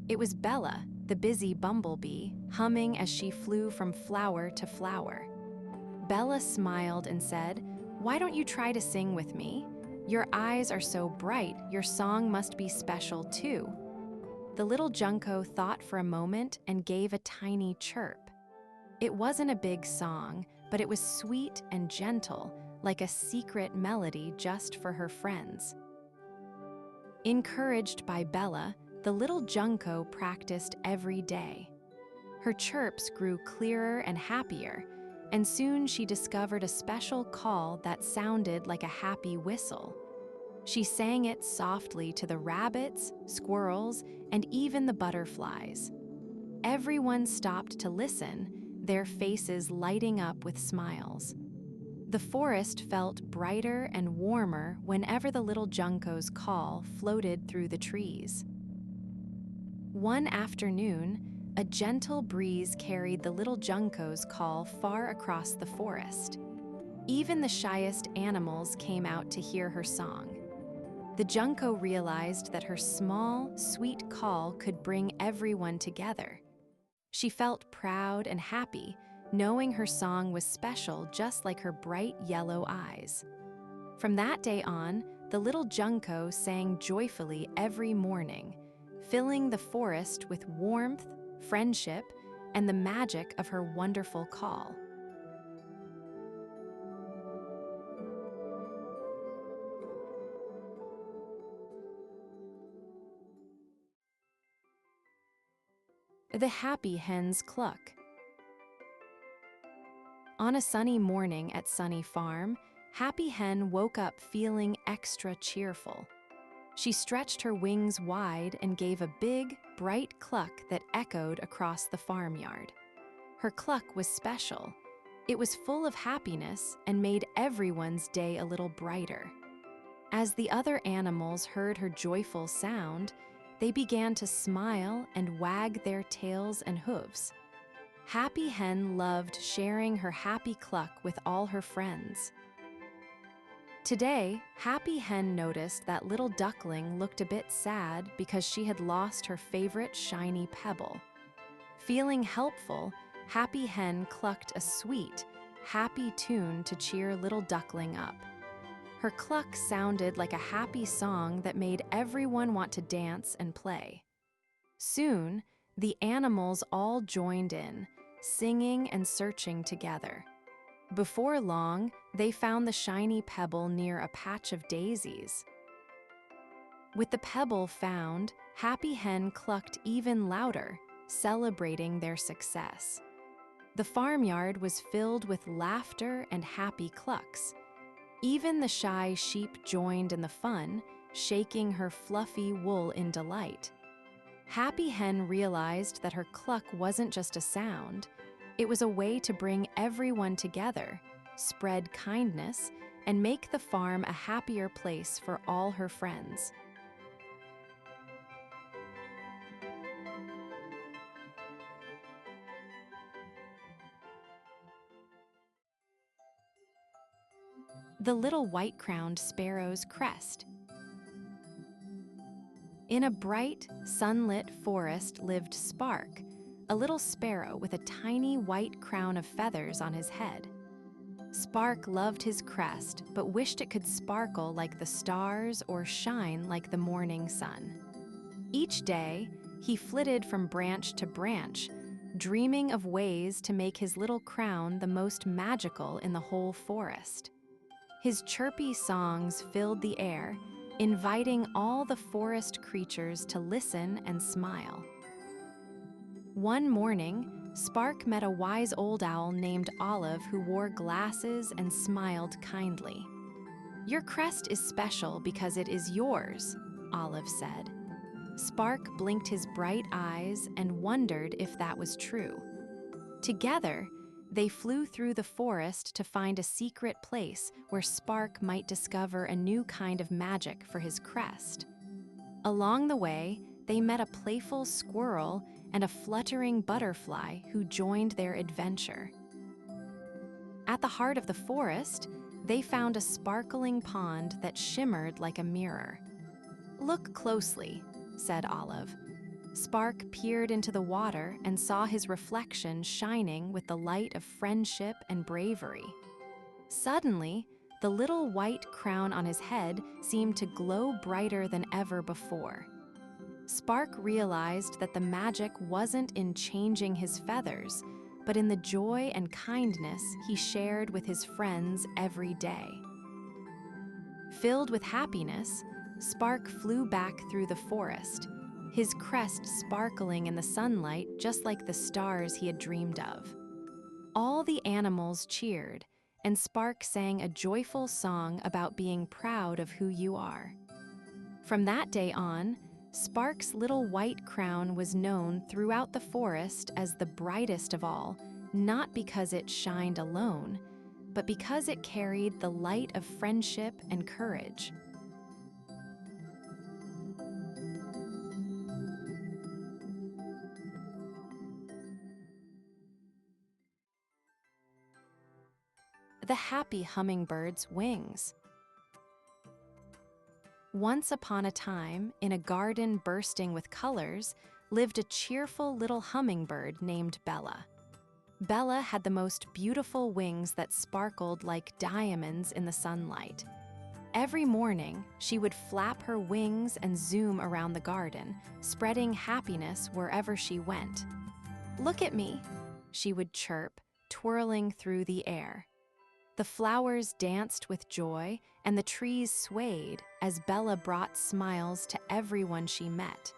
It was Bella, the busy bumblebee, humming as she flew from flower to flower. Bella smiled and said, "Why don't you try to sing with me? Your eyes are so bright, your song must be special too." The little Junco thought for a moment and gave a tiny chirp. It wasn't a big song, but it was sweet and gentle, like a secret melody just for her friends. Encouraged by Bella, the little Junco practiced every day. Her chirps grew clearer and happier, and soon she discovered a special call that sounded like a happy whistle. She sang it softly to the rabbits, squirrels, and even the butterflies. Everyone stopped to listen, their faces lighting up with smiles. The forest felt brighter and warmer whenever the little Junco's call floated through the trees. One afternoon, a gentle breeze carried the little Junco's call far across the forest. Even the shyest animals came out to hear her song. The Junco realized that her small, sweet call could bring everyone together. She felt proud and happy, knowing her song was special just like her bright yellow eyes. From that day on, the little Junco sang joyfully every morning, filling the forest with warmth, friendship, and the magic of her wonderful call. The Happy Hen's Cluck. On a sunny morning at Sunny Farm, Happy Hen woke up feeling extra cheerful. She stretched her wings wide and gave a big, bright cluck that echoed across the farmyard. Her cluck was special. It was full of happiness and made everyone's day a little brighter. As the other animals heard her joyful sound, they began to smile and wag their tails and hooves. Happy Hen loved sharing her happy cluck with all her friends. Today, Happy Hen noticed that little duckling looked a bit sad because she had lost her favorite shiny pebble. Feeling helpful, Happy Hen clucked a sweet, happy tune to cheer little duckling up. Her cluck sounded like a happy song that made everyone want to dance and play. Soon, the animals all joined in, singing and searching together. Before long, they found the shiny pebble near a patch of daisies. With the pebble found, Happy Hen clucked even louder, celebrating their success. The farmyard was filled with laughter and happy clucks. Even the shy sheep joined in the fun, shaking her fluffy wool in delight. Happy Hen realized that her cluck wasn't just a sound. It was a way to bring everyone together, spread kindness, and make the farm a happier place for all her friends. The little white-crowned sparrow's crest. In a bright, sunlit forest lived Spark, a little sparrow with a tiny white crown of feathers on his head. Spark loved his crest, but wished it could sparkle like the stars or shine like the morning sun. Each day, he flitted from branch to branch, dreaming of ways to make his little crown the most magical in the whole forest. His chirpy songs filled the air, inviting all the forest creatures to listen and smile. One morning, Spark met a wise old owl named Olive who wore glasses and smiled kindly. "Your crest is special because it is yours," Olive said. Spark blinked his bright eyes and wondered if that was true. Together, they flew through the forest to find a secret place where Spark might discover a new kind of magic for his crest. Along the way, they met a playful squirrel and a fluttering butterfly who joined their adventure. At the heart of the forest, they found a sparkling pond that shimmered like a mirror. "Look closely," said Olive. Spark peered into the water and saw his reflection shining with the light of friendship and bravery. Suddenly, the little white crown on his head seemed to glow brighter than ever before. Spark realized that the magic wasn't in changing his feathers, but in the joy and kindness he shared with his friends every day. Filled with happiness, Spark flew back through the forest, his crest sparkling in the sunlight just like the stars he had dreamed of. All the animals cheered, and Spark sang a joyful song about being proud of who you are. From that day on, Spark's little white crown was known throughout the forest as the brightest of all, not because it shined alone, but because it carried the light of friendship and courage. The happy hummingbird's wings. Once upon a time, in a garden bursting with colors, lived a cheerful little hummingbird named Bella. Bella had the most beautiful wings that sparkled like diamonds in the sunlight. Every morning, she would flap her wings and zoom around the garden, spreading happiness wherever she went. "Look at me," she would chirp, twirling through the air. The flowers danced with joy, and the trees swayed as Bella brought smiles to everyone she met.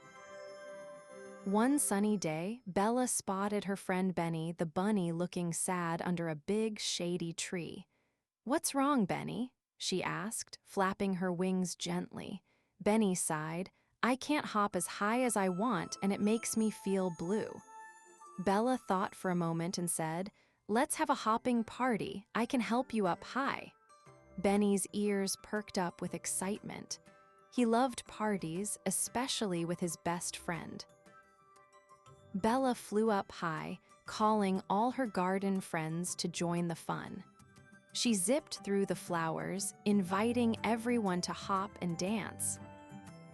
One sunny day, Bella spotted her friend Benny the bunny looking sad under a big, shady tree. "What's wrong, Benny?" she asked, flapping her wings gently. Benny sighed, "I can't hop as high as I want, and it makes me feel blue." Bella thought for a moment and said, "Let's have a hopping party. I can help you up high." Benny's ears perked up with excitement. He loved parties, especially with his best friend. Bella flew up high, calling all her garden friends to join the fun. She zipped through the flowers, inviting everyone to hop and dance.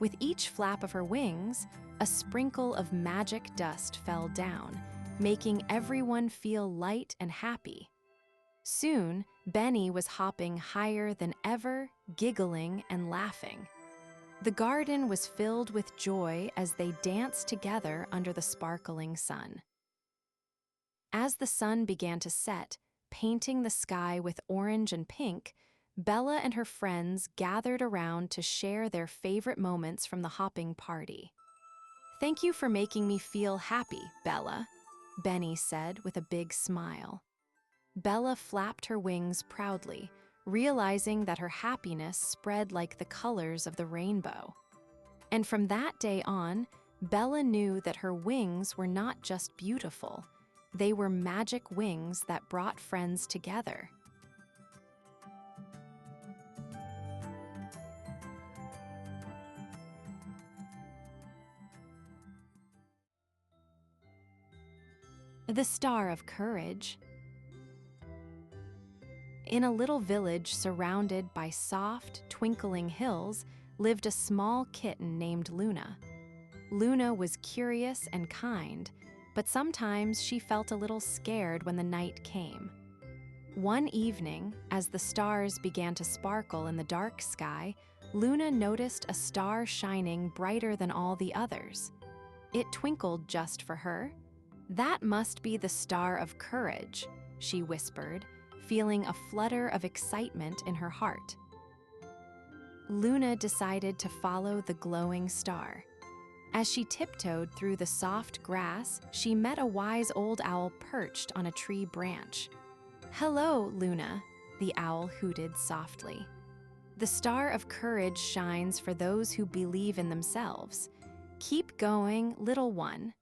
With each flap of her wings, a sprinkle of magic dust fell down, making everyone feel light and happy. Soon, Benny was hopping higher than ever, giggling and laughing. The garden was filled with joy as they danced together under the sparkling sun. As the sun began to set, painting the sky with orange and pink, Bella and her friends gathered around to share their favorite moments from the hopping party. "Thank you for making me feel happy, Bella," Benny said with a big smile. Bella flapped her wings proudly, realizing that her happiness spread like the colors of the rainbow. And from that day on, Bella knew that her wings were not just beautiful, they were magic wings that brought friends together. The Star of Courage. In a little village surrounded by soft, twinkling hills lived a small kitten named Luna. Luna was curious and kind, but sometimes she felt a little scared when the night came. One evening, as the stars began to sparkle in the dark sky, Luna noticed a star shining brighter than all the others. It twinkled just for her. "That must be the Star of Courage," she whispered, feeling a flutter of excitement in her heart. Luna decided to follow the glowing star. As she tiptoed through the soft grass, she met a wise old owl perched on a tree branch. "Hello, Luna," the owl hooted softly. "The Star of Courage shines for those who believe in themselves. Keep going, little one."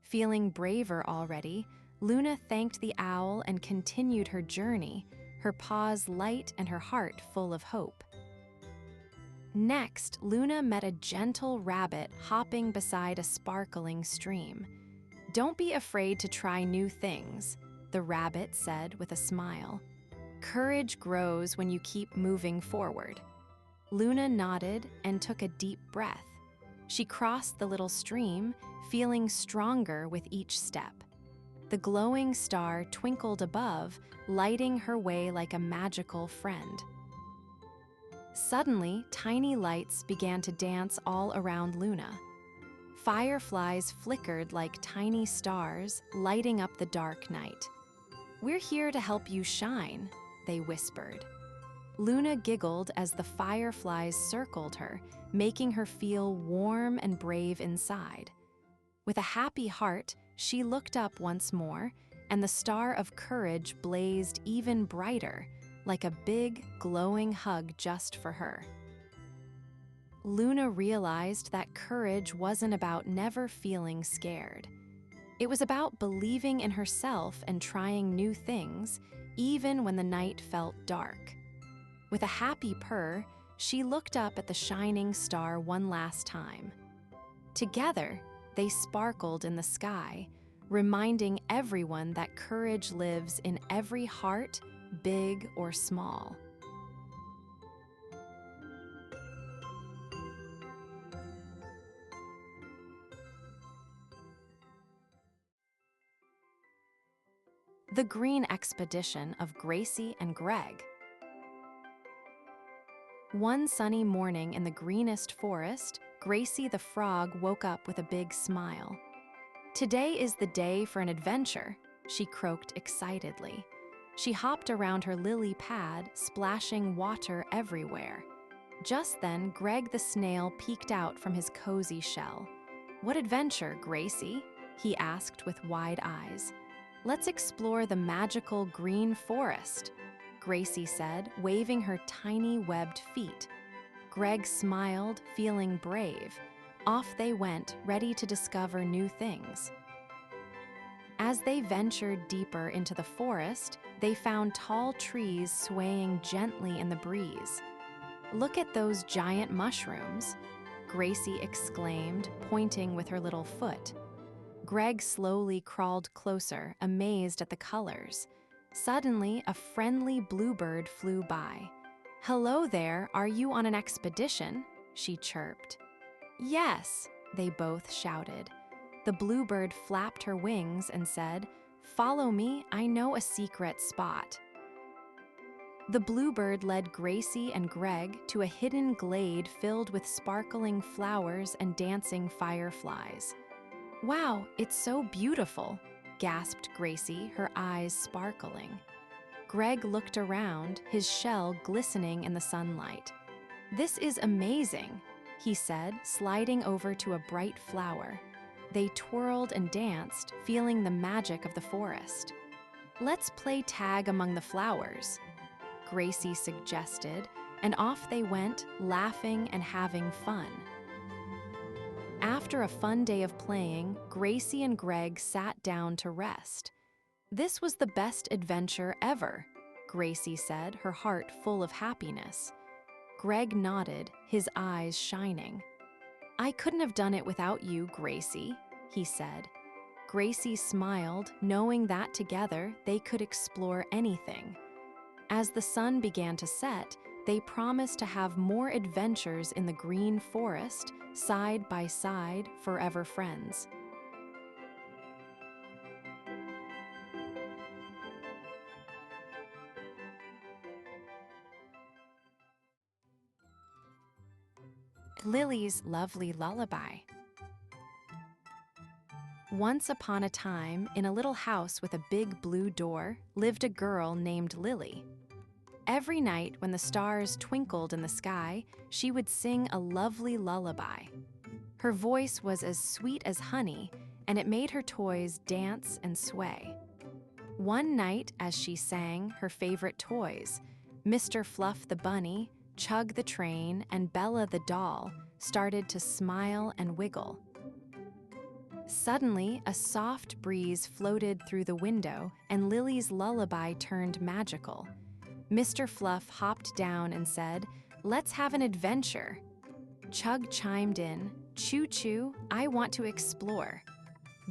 Feeling braver already, Luna thanked the owl and continued her journey, her paws light and her heart full of hope. Next, Luna met a gentle rabbit hopping beside a sparkling stream. "Don't be afraid to try new things," the rabbit said with a smile. "Courage grows when you keep moving forward." Luna nodded and took a deep breath. She crossed the little stream, feeling stronger with each step. The glowing star twinkled above, lighting her way like a magical friend. Suddenly, tiny lights began to dance all around Luna. Fireflies flickered like tiny stars, lighting up the dark night. "We're here to help you shine," they whispered. Luna giggled as the fireflies circled her, making her feel warm and brave inside. With a happy heart, she looked up once more, and the Star of Courage blazed even brighter, like a big, glowing hug just for her. Luna realized that courage wasn't about never feeling scared. It was about believing in herself and trying new things, even when the night felt dark. With a happy purr, she looked up at the shining star one last time. Together, they sparkled in the sky, reminding everyone that courage lives in every heart, big or small. The Green Expedition of Gracie and Greg. One sunny morning in the greenest forest, Gracie the frog woke up with a big smile. "Today is the day for an adventure," she croaked excitedly. She hopped around her lily pad, splashing water everywhere. Just then, Greg the snail peeked out from his cozy shell. "What adventure, Gracie?" he asked with wide eyes. "Let's explore the magical green forest," Gracie said, waving her tiny webbed feet. Greg smiled, feeling brave. Off they went, ready to discover new things. As they ventured deeper into the forest, they found tall trees swaying gently in the breeze. "Look at those giant mushrooms," Gracie exclaimed, pointing with her little foot. Greg slowly crawled closer, amazed at the colors. Suddenly, a friendly bluebird flew by. "Hello there, are you on an expedition?" she chirped. "Yes," they both shouted. The bluebird flapped her wings and said, "Follow me, I know a secret spot." The bluebird led Gracie and Greg to a hidden glade filled with sparkling flowers and dancing fireflies. "Wow, it's so beautiful," gasped Gracie, her eyes sparkling. Greg looked around, his shell glistening in the sunlight. "This is amazing," he said, sliding over to a bright flower. They twirled and danced, feeling the magic of the forest. "Let's play tag among the flowers," Gracie suggested, and off they went, laughing and having fun. After a fun day of playing, Gracie and Greg sat down to rest. "This was the best adventure ever," Gracie said, her heart full of happiness. Greg nodded, his eyes shining. "I couldn't have done it without you, Gracie," he said. Gracie smiled, knowing that together they could explore anything. As the sun began to set, they promised to have more adventures in the green forest, side by side, forever friends. Lily's Lovely Lullaby. Once upon a time, in a little house with a big blue door, lived a girl named Lily. Every night when the stars twinkled in the sky, she would sing a lovely lullaby. Her voice was as sweet as honey, and it made her toys dance and sway. One night, as she sang her favorite toys, Mr. Fluff the bunny, Chug the train, and Bella the doll started to smile and wiggle. Suddenly, a soft breeze floated through the window, and Lily's lullaby turned magical. Mr. Fluff hopped down and said, "Let's have an adventure." Chug chimed in, "Choo-choo, I want to explore."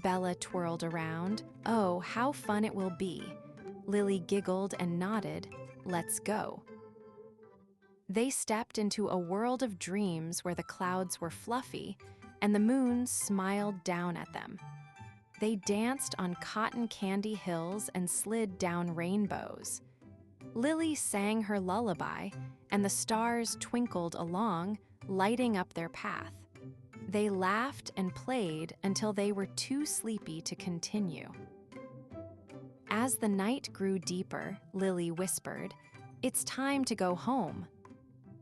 Bella twirled around, "Oh, how fun it will be." Lily giggled and nodded, "Let's go." They stepped into a world of dreams where the clouds were fluffy and the moon smiled down at them. They danced on cotton candy hills and slid down rainbows. Lily sang her lullaby, and the stars twinkled along, lighting up their path. They laughed and played until they were too sleepy to continue. As the night grew deeper, Lily whispered, "It's time to go home."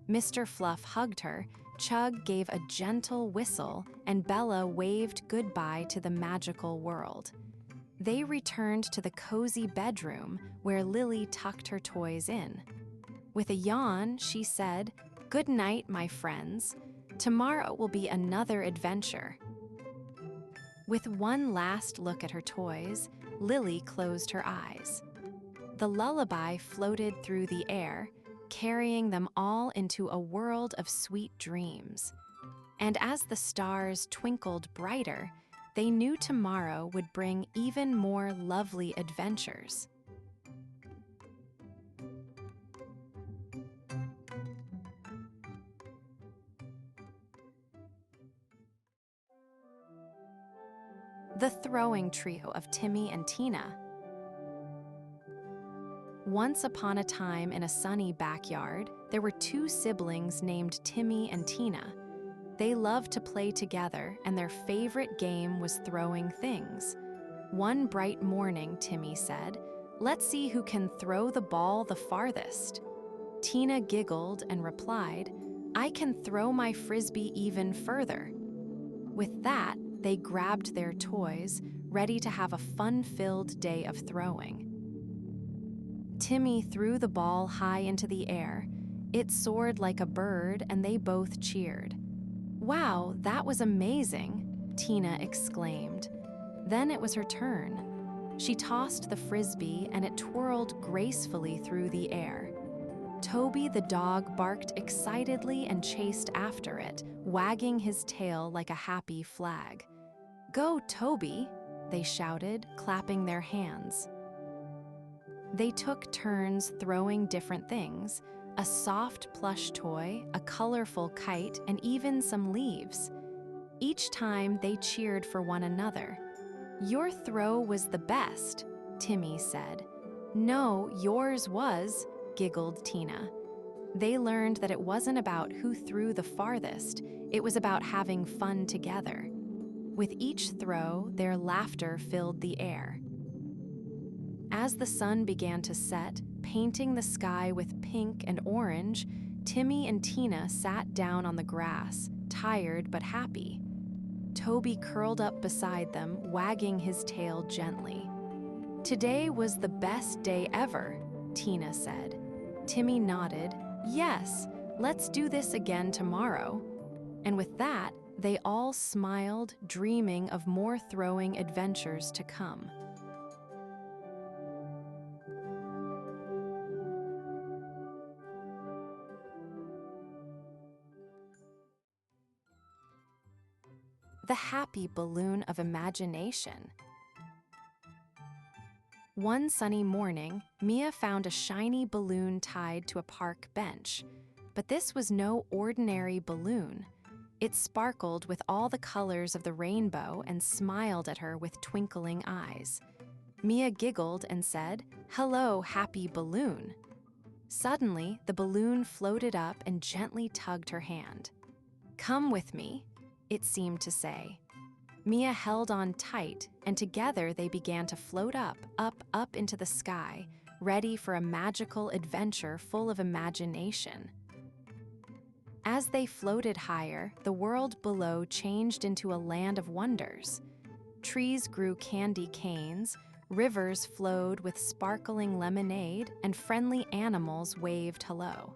Mr. Fluff hugged her, Chug gave a gentle whistle, and Bella waved goodbye to the magical world. They returned to the cozy bedroom where Lily tucked her toys in. With a yawn, she said, "Good night, my friends. Tomorrow will be another adventure." With one last look at her toys, Lily closed her eyes. The lullaby floated through the air, carrying them all into a world of sweet dreams. And as the stars twinkled brighter, they knew tomorrow would bring even more lovely adventures. The Throwing Trio of Timmy and Tina. Once upon a time in a sunny backyard, there were two siblings named Timmy and Tina. They loved to play together, and their favorite game was throwing things. One bright morning, Timmy said, "Let's see who can throw the ball the farthest." Tina giggled and replied, "I can throw my frisbee even further." With that, they grabbed their toys, ready to have a fun-filled day of throwing. Timmy threw the ball high into the air. It soared like a bird, and they both cheered. "Wow, that was amazing," Tina exclaimed. Then it was her turn. She tossed the frisbee, and it twirled gracefully through the air. Toby the dog barked excitedly and chased after it, wagging his tail like a happy flag. "Go, Toby," they shouted, clapping their hands. They took turns throwing different things: a soft plush toy, a colorful kite, and even some leaves. Each time they cheered for one another. "Your throw was the best," Timmy said. "No, yours was," giggled Tina. They learned that it wasn't about who threw the farthest, it was about having fun together. With each throw, their laughter filled the air. As the sun began to set, painting the sky with pink and orange, Timmy and Tina sat down on the grass, tired but happy. Toby curled up beside them, wagging his tail gently. "Today was the best day ever," Tina said. Timmy nodded. "Yes, let's do this again tomorrow." And with that, they all smiled, dreaming of more throwing adventures to come. The happy balloon of imagination. One sunny morning, Mia found a shiny balloon tied to a park bench. But this was no ordinary balloon. It sparkled with all the colors of the rainbow and smiled at her with twinkling eyes. Mia giggled and said, "Hello, happy balloon." Suddenly, the balloon floated up and gently tugged her hand. "Come with me," it seemed to say. Mia held on tight, and together they began to float up into the sky, ready for a magical adventure full of imagination. As they floated higher, the world below changed into a land of wonders. Trees grew candy canes, rivers flowed with sparkling lemonade, and friendly animals waved hello.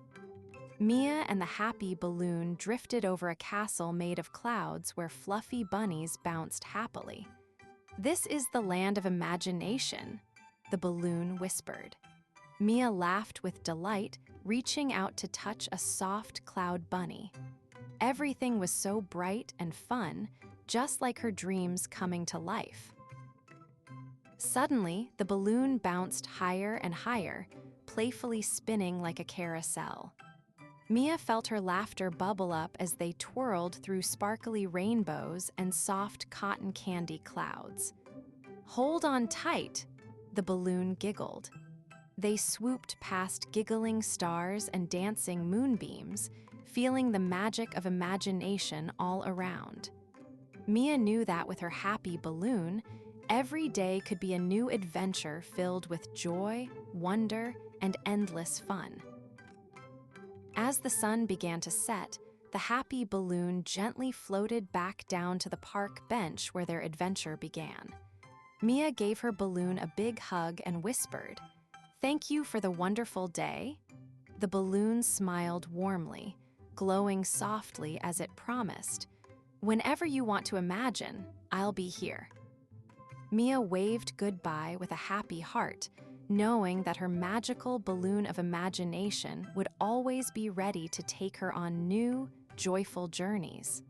Mia and the happy balloon drifted over a castle made of clouds where fluffy bunnies bounced happily. "This is the land of imagination," the balloon whispered. Mia laughed with delight, reaching out to touch a soft cloud bunny. Everything was so bright and fun, just like her dreams coming to life. Suddenly, the balloon bounced higher and higher, playfully spinning like a carousel. Mia felt her laughter bubble up as they twirled through sparkly rainbows and soft cotton candy clouds. "Hold on tight," the balloon giggled. They swooped past giggling stars and dancing moonbeams, feeling the magic of imagination all around. Mia knew that with her happy balloon, every day could be a new adventure filled with joy, wonder, and endless fun. As the sun began to set, the happy balloon gently floated back down to the park bench where their adventure began. Mia gave her balloon a big hug and whispered, "Thank you for the wonderful day." The balloon smiled warmly, glowing softly as it promised, "Whenever you want to imagine, I'll be here." Mia waved goodbye with a happy heart, knowing that her magical balloon of imagination would always be ready to take her on new, joyful journeys.